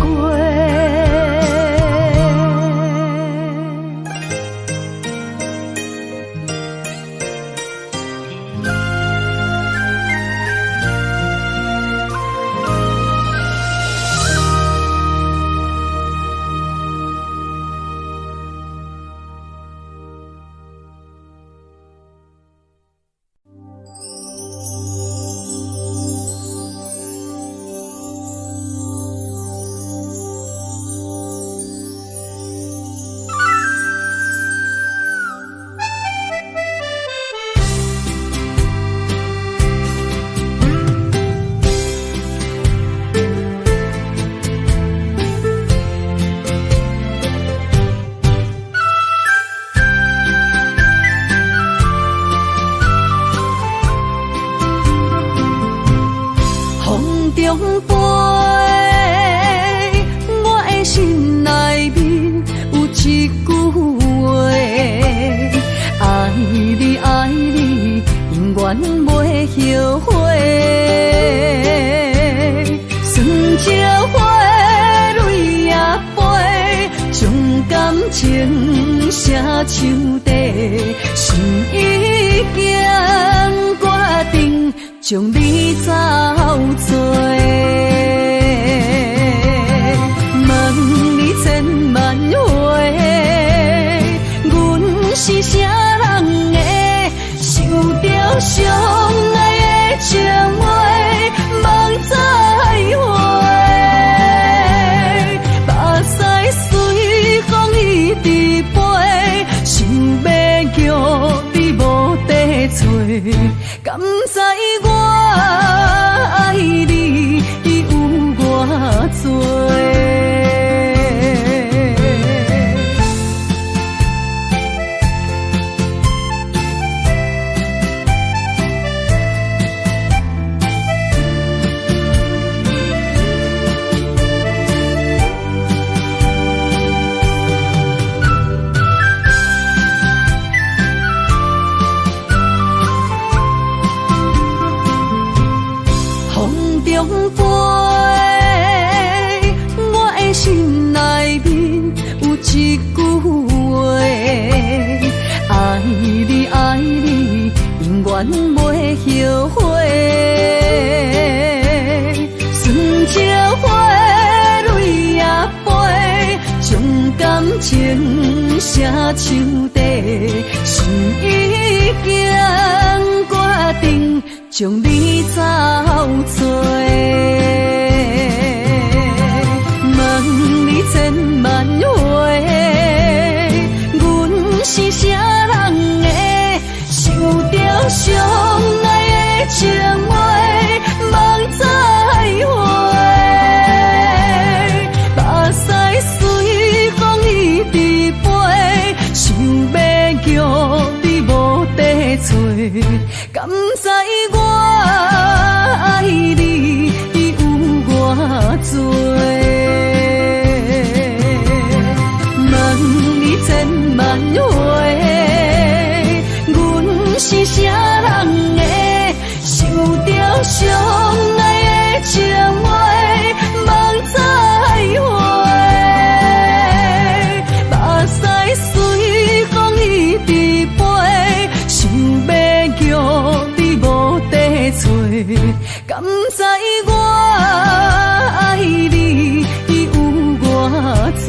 将你走做，问你千万回，阮是啥人的，受着伤爱的情话，望再会，目屎随风一直飞，想要叫你无地找，敢知我爱你有偌多？袂后悔，酸椒花泪也飞，将感情写唱地，心已经决定，将你走做。问你千万回，阮是啥人的？受着伤爱的情敢知我爱你有偌多？问你千万回，阮是啥人的？受着伤爱的情话，望再会。目屎随风一直飞，想要叫你无地找，敢知我爱你有偌多？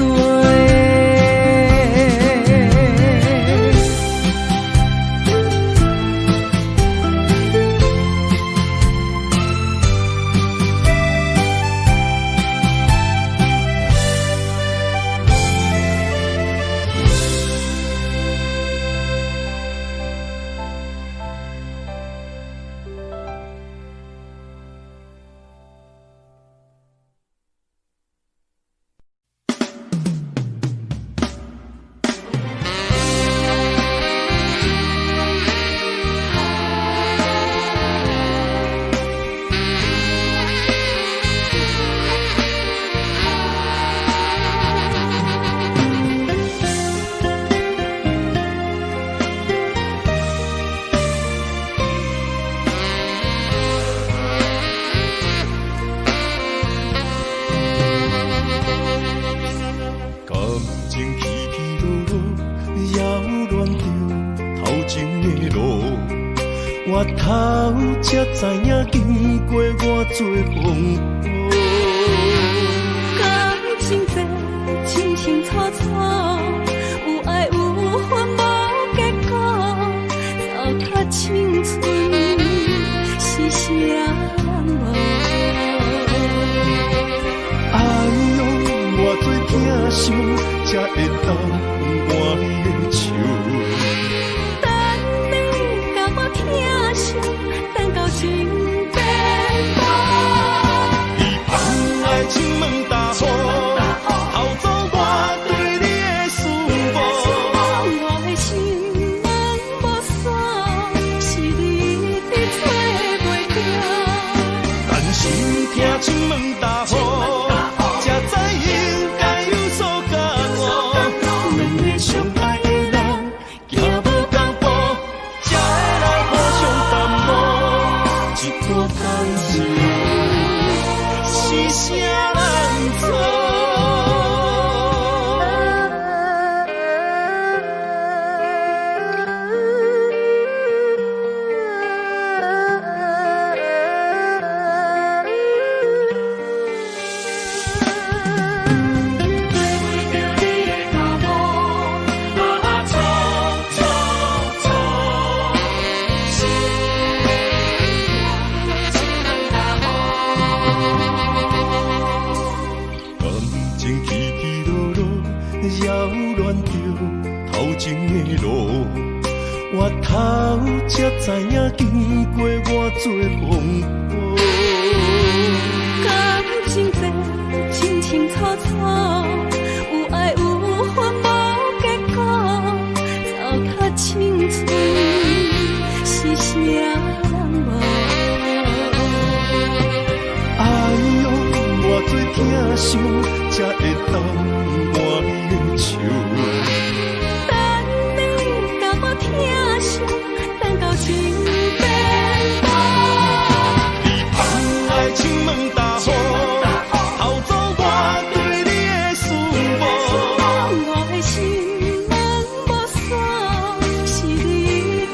我头才知影，经过偌多风波。感情这清清楚楚，有爱有恨无结果，糟蹋青春是啥无？哎呦，偌多疼伤，才会当换你的手。等到情变薄，伊放爱亲门大雨，偷走我对你的思慕。我的心门无锁，是你伫找袂着。但心听亲门大雨，才知应该有所感悟。两个相爱的人，行无同步，才会来互相淡薄。一段感情是啥人做？扰乱着头前的路，我头才知影，经过偌多风波。感情这清清楚楚，有爱有恨无结果，糟蹋青春是啥无？哎呦，偌多疼伤，才会当换你的手。等你甲我疼惜，等到情变薄。你放爱亲门大雨，偷走我对你的思慕。我的心门无锁，是你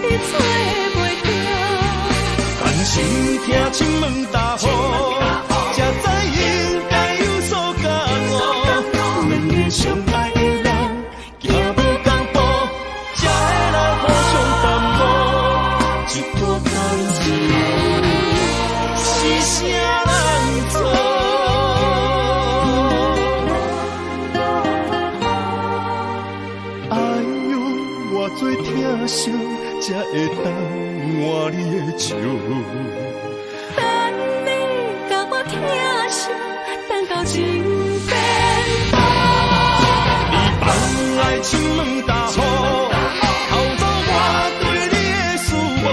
伫找袂着。但心听亲门大雨，才知应该有所感悟。两个相爱的人，行无同步，才会来互相淡薄。一段感情是啥人做？哎呦，偌多疼伤，才会当换你的手。等你甲我疼惜，等到情变薄。你放爱亲门大雨，偷走我对你的思慕。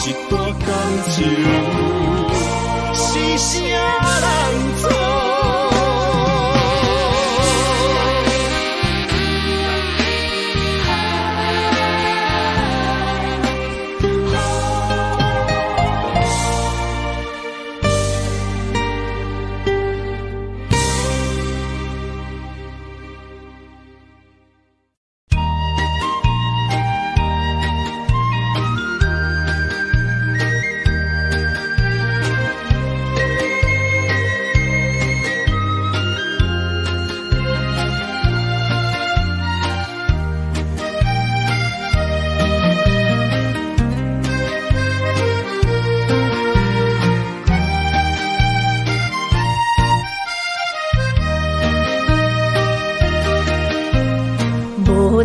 一段感情，是啥人做？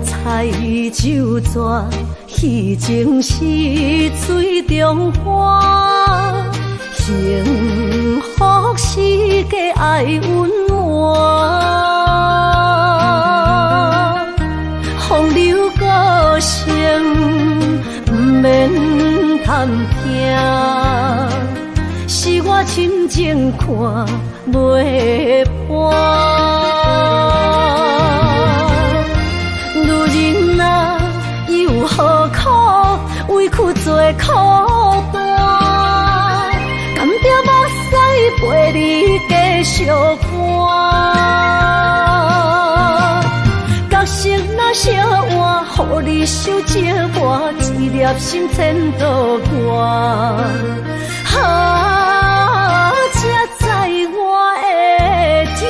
彩酒泉，戏情是水中花，幸福是家爱温暖。风流歌声不免叹听，是我亲情看袂破。何苦委屈做苦担？甘着目屎陪你继续看。角色若烧换，予你受折磨，一粒心千度寒。才知我的痛。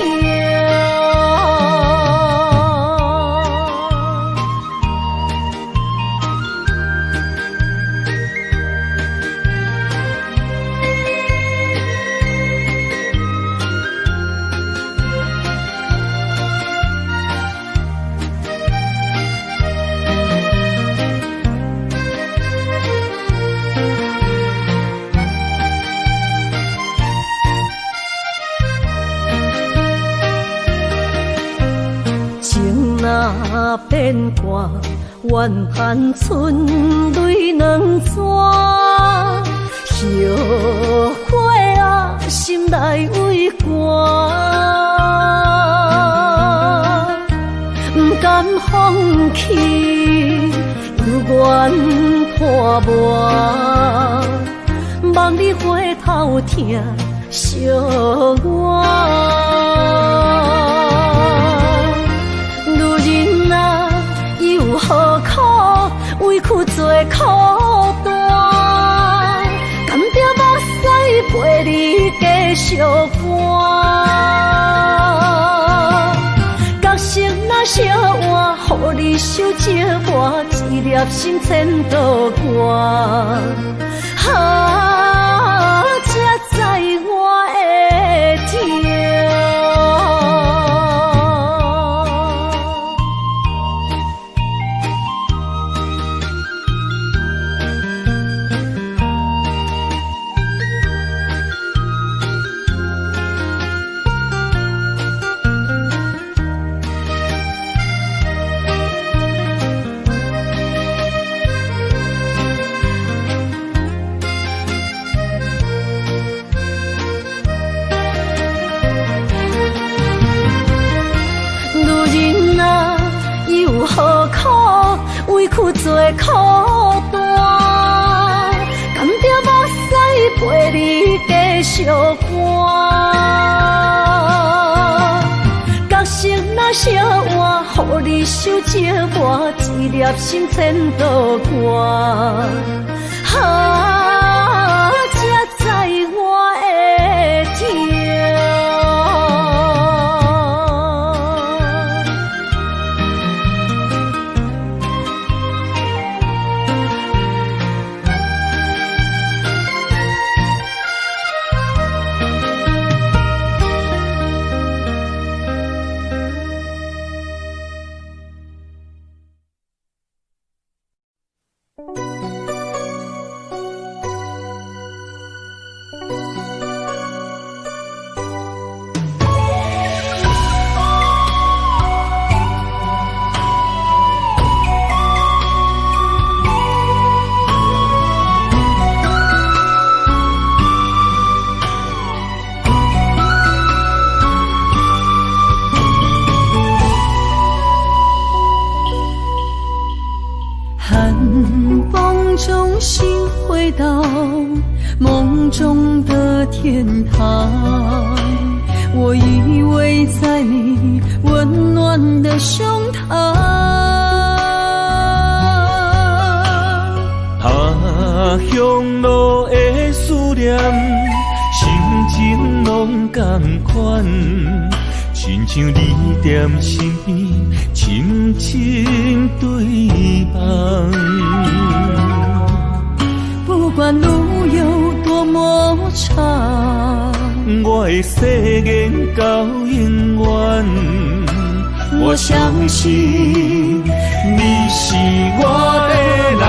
若变卦，怨叹春泪两逝。后悔啊，心内为寒，不甘放弃，有缘破磨，望你回头听惜我。何苦委屈做苦担？甘着目屎陪你继续看。角色若烧换，予你受折磨，一粒心千度寒。才知我的痛。何苦委屈做苦担？甘着目屎陪你继续看。角色若烧换，予你受折磨，一粒心千度寒。才知我的痛。心回到梦中的天堂，我依偎在你温暖的胸膛。乡路的思念，心情拢同款，亲像你踮身边，深深对望。不管路有多么长，我的誓言到永远。我相信你是我的人。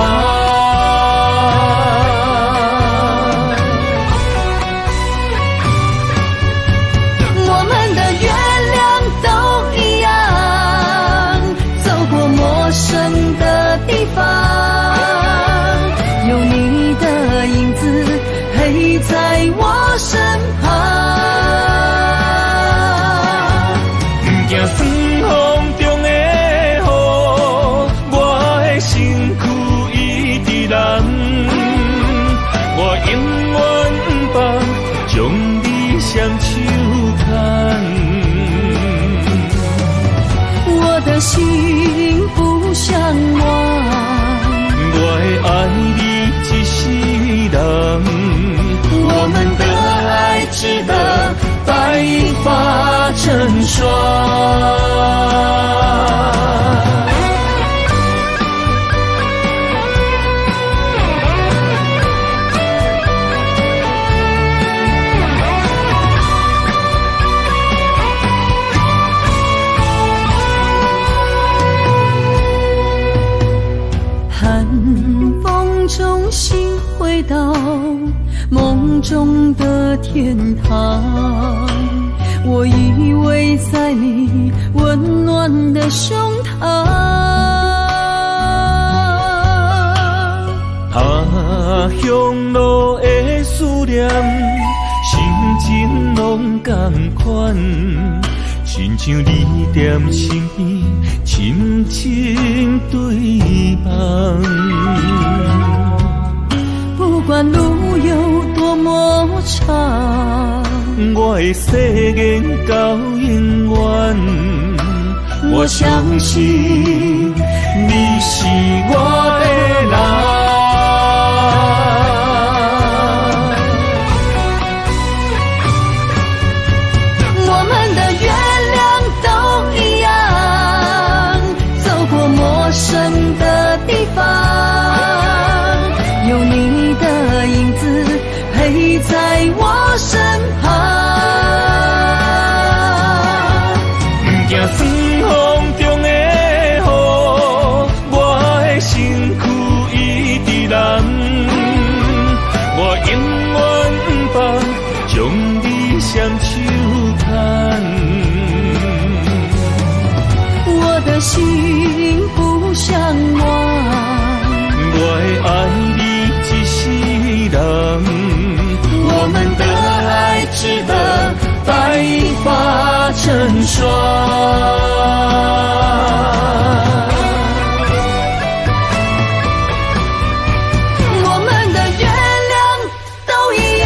有你的影子陪在我身旁，不惊霜风中的雨，我的身躯一直人。我永远不放，将你双手牵，我的心不向往。我会爱你一世人，我们的爱值得白发成霜。中心回到梦中的天堂，我依偎在你温暖的胸膛。乡路的思念，心情拢同款，亲像你踮身边，深深对望。不管路有多么长，我的誓言到永远。我相信你是我的人。我们的月亮都一样，走过陌生的地方，有你的影子陪在我身旁。不惊霜风中的雨，我的身躯一直人。我永远不放，将你双手牵，我的心不向往。我会爱你一世人，我们的爱值得白发成霜。我们的月亮都一样，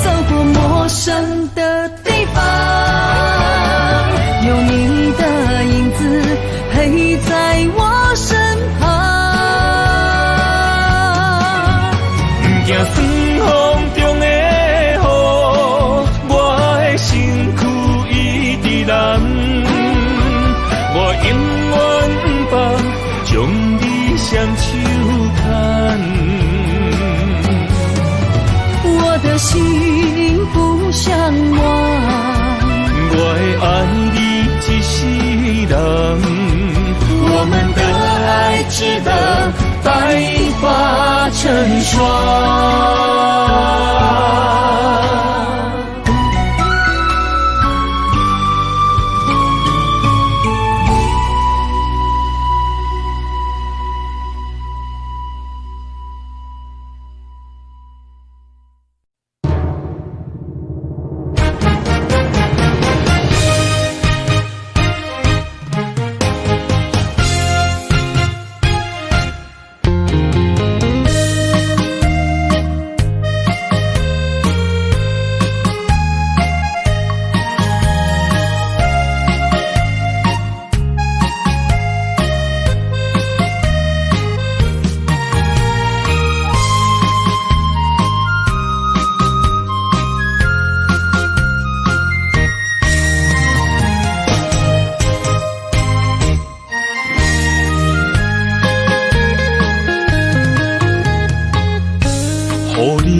走过陌生的地方，有你的影子陪在我身旁。惊霜风中的雨，我的身躯一直人。我永远不放，将你双手牵，我的心不向往。我会爱你一世人，我们的爱值得白发成霜。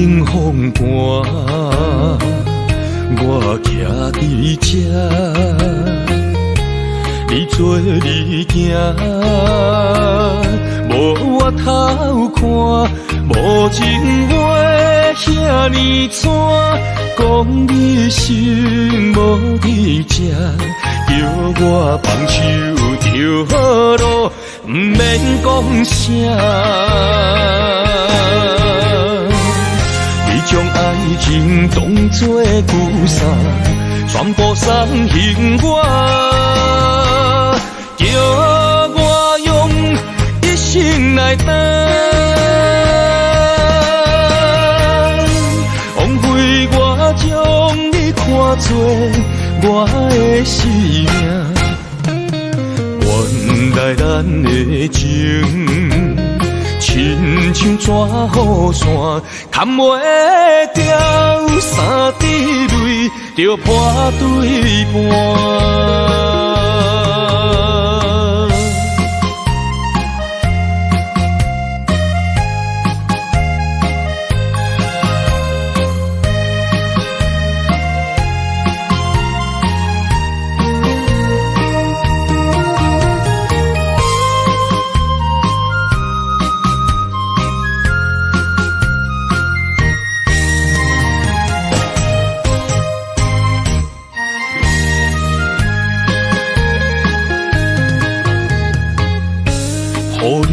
冷风寒，我徛伫这，你做你行，无我偷看，无情话遐尼惨，讲你心无伫这，叫我放手就好咯，不免讲啥。将爱情当作旧衫，全部送还我，叫我用一生来等，枉费我将你看作我的生命，原来咱的情。亲像纸雨伞，砍袂掉三滴泪，就破对半。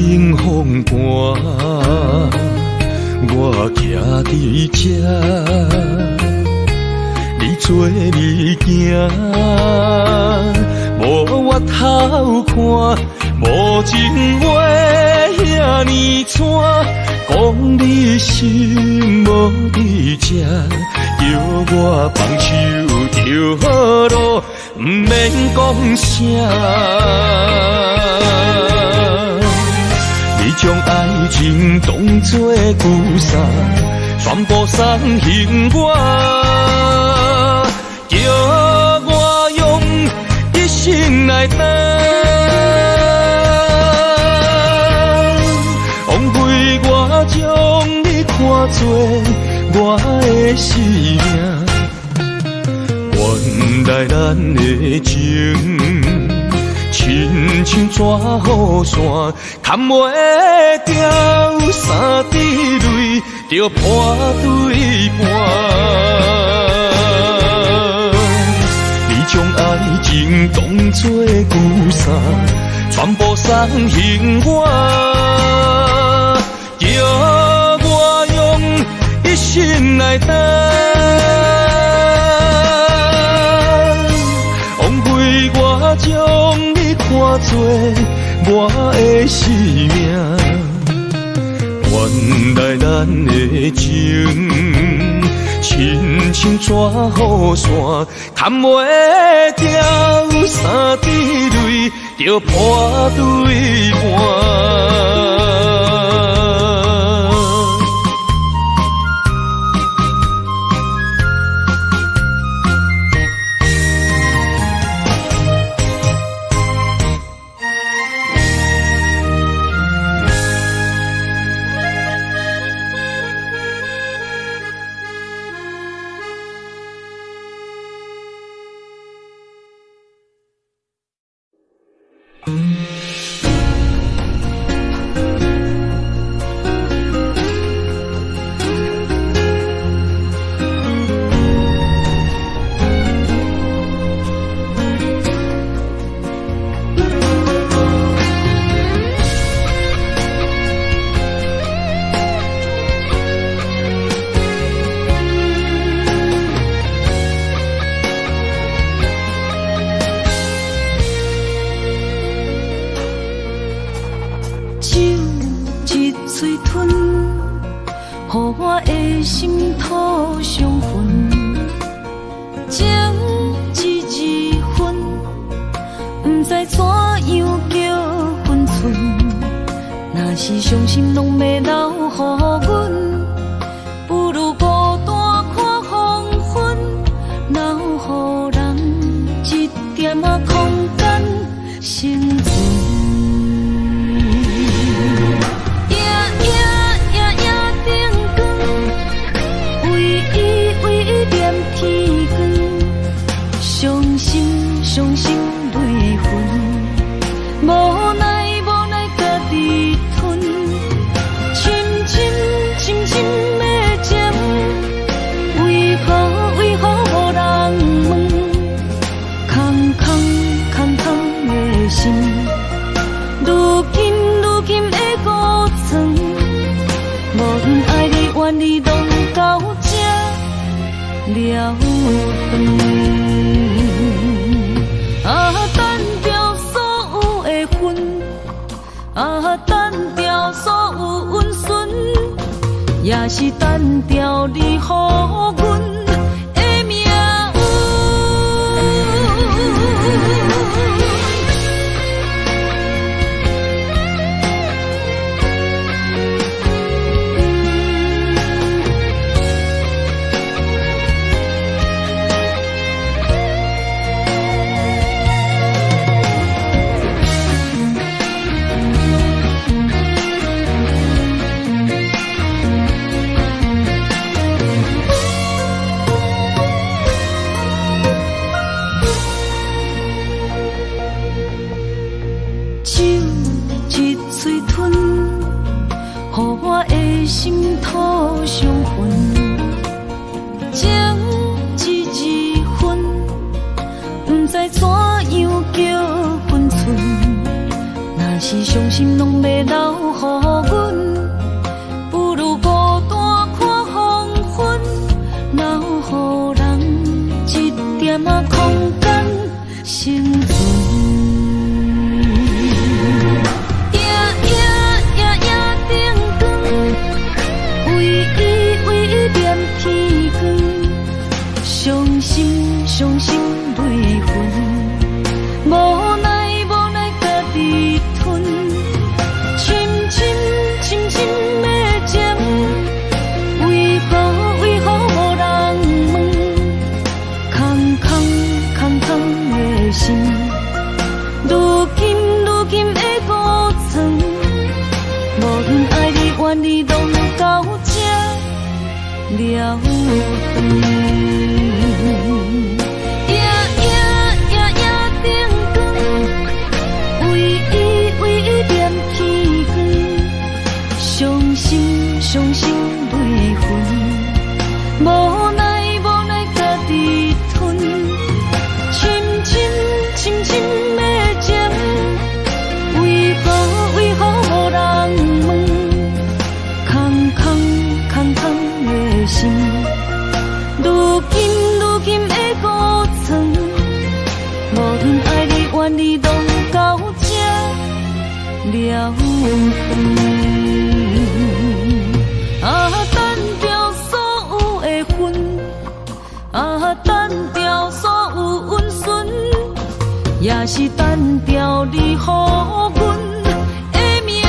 雨冷风寒，我徛伫这，你做你行，无我偷看，无情话遐尼惨，讲你心无伫这，叫我放手就好咯，不免讲啥。你将爱情当作旧衫，全部送还我，叫我用一生来等，枉费我将你看作我的生命，原来咱的情。亲像纸雨伞，砍袂掉三滴泪，就破对半。你将爱情当作旧衫，全部送还我，叫我用一生来等，枉费我将你看作我的生命，原来咱的情，亲像纸雨伞，砍袂掉三滴泪，就破对半。了断。啊，单调所有的恨，啊，单调所有温顺，也是单调你予阮的命运。心土伤痕，情一字分，不知怎样叫分寸。若是伤心拢要留予阮，不如孤单看黄昏，留予人一点仔空间生存。伤心泪痕，无奈家己吞，深的情，为何无人问？空的心，如今的孤床，无论爱你怨你，拢到这了断。伤心泪痕，无奈家己吞，深的情，为何无人问？空的心，如今的孤床，无论爱你怨你，拢到这了断。啊，单调所有的恨，啊，单调所有温顺，也是单调你予阮的命运。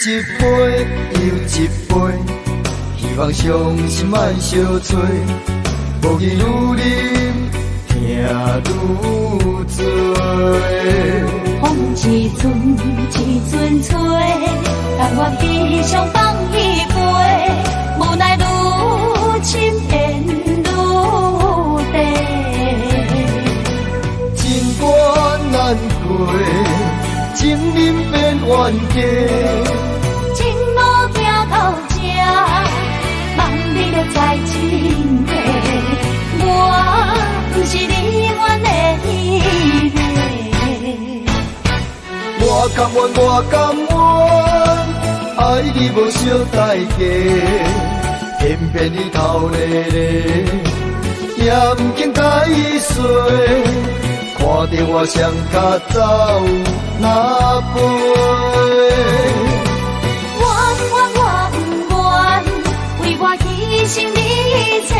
一杯又一杯，希望伤心莫相催。无语愈啉，痛愈多。风一阵一阵吹，但我悲伤放一杯，无奈愈深变愈低。情关难过，情人变冤家。在真地，我不是你愿的迄个。我甘愿，我甘愿，爱你无小代价，偏偏你头咧咧，也不肯解释，看着我双脚走哪飞。牺牲你一切，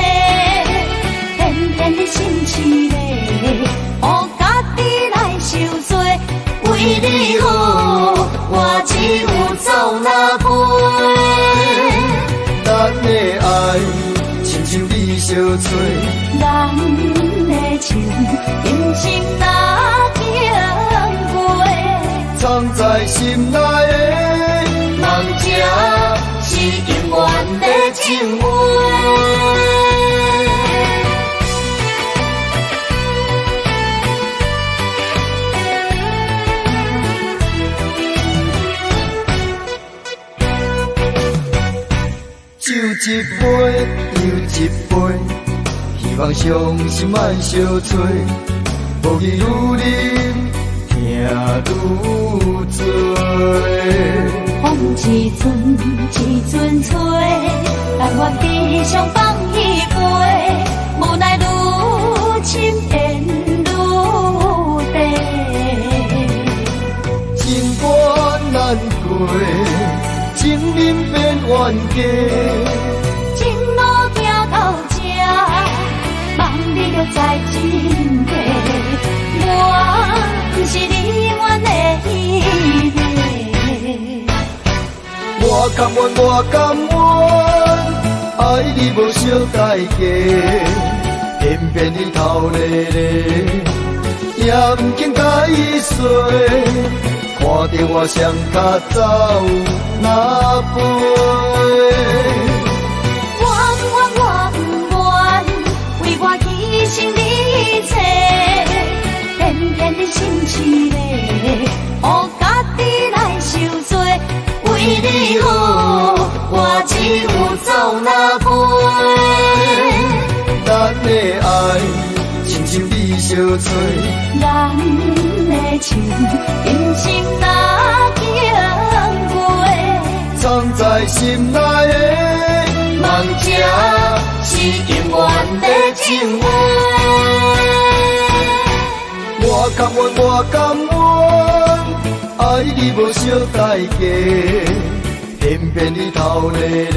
偏偏你心痴咧，予家己来受罪，为你好，我相找。咱的情，人生若经过，藏在心内的梦者，是永远的情话。酒一杯又一杯，希望伤心莫相找。无义愈啉，听愈醉。风一阵一阵吹，但我只想放一杯，无奈愈深缘愈低。情关难过，情人变冤家。情路行到这，望你着知真谛。我不是你愿的彼个。我甘愿，我甘愿，爱你无小代价，偏偏你头咧咧，也不肯解释。看着我双脚走哪飞？我不愿，为我牺牲你一切，偏偏你心痴咧，予家己来受罪。为你好，我只有走哪飞？咱的爱，亲像你相找。咱的情，人生若经过，藏在心内的梦者，是永远的情话。我甘愿，我甘愿，爱你无小代价，偏偏你头咧咧，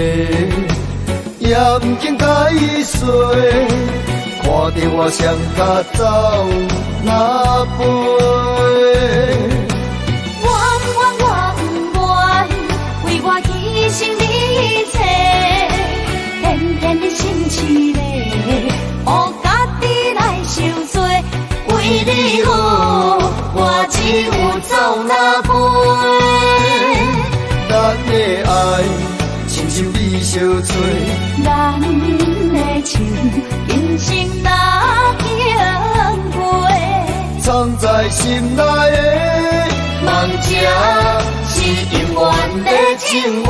也不肯解释。看着我双脚走哪飞？我不愿，为我牺牲你一切，偏偏你心痴咧，予家己来受罪。为你好，我只有走哪飞？咱的爱，亲像你相找。咱的情，人生若经过，藏在心内的梦者，是永远的情话。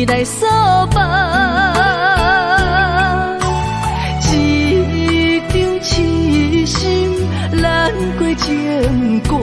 来扫把，一场痴心难过情歌，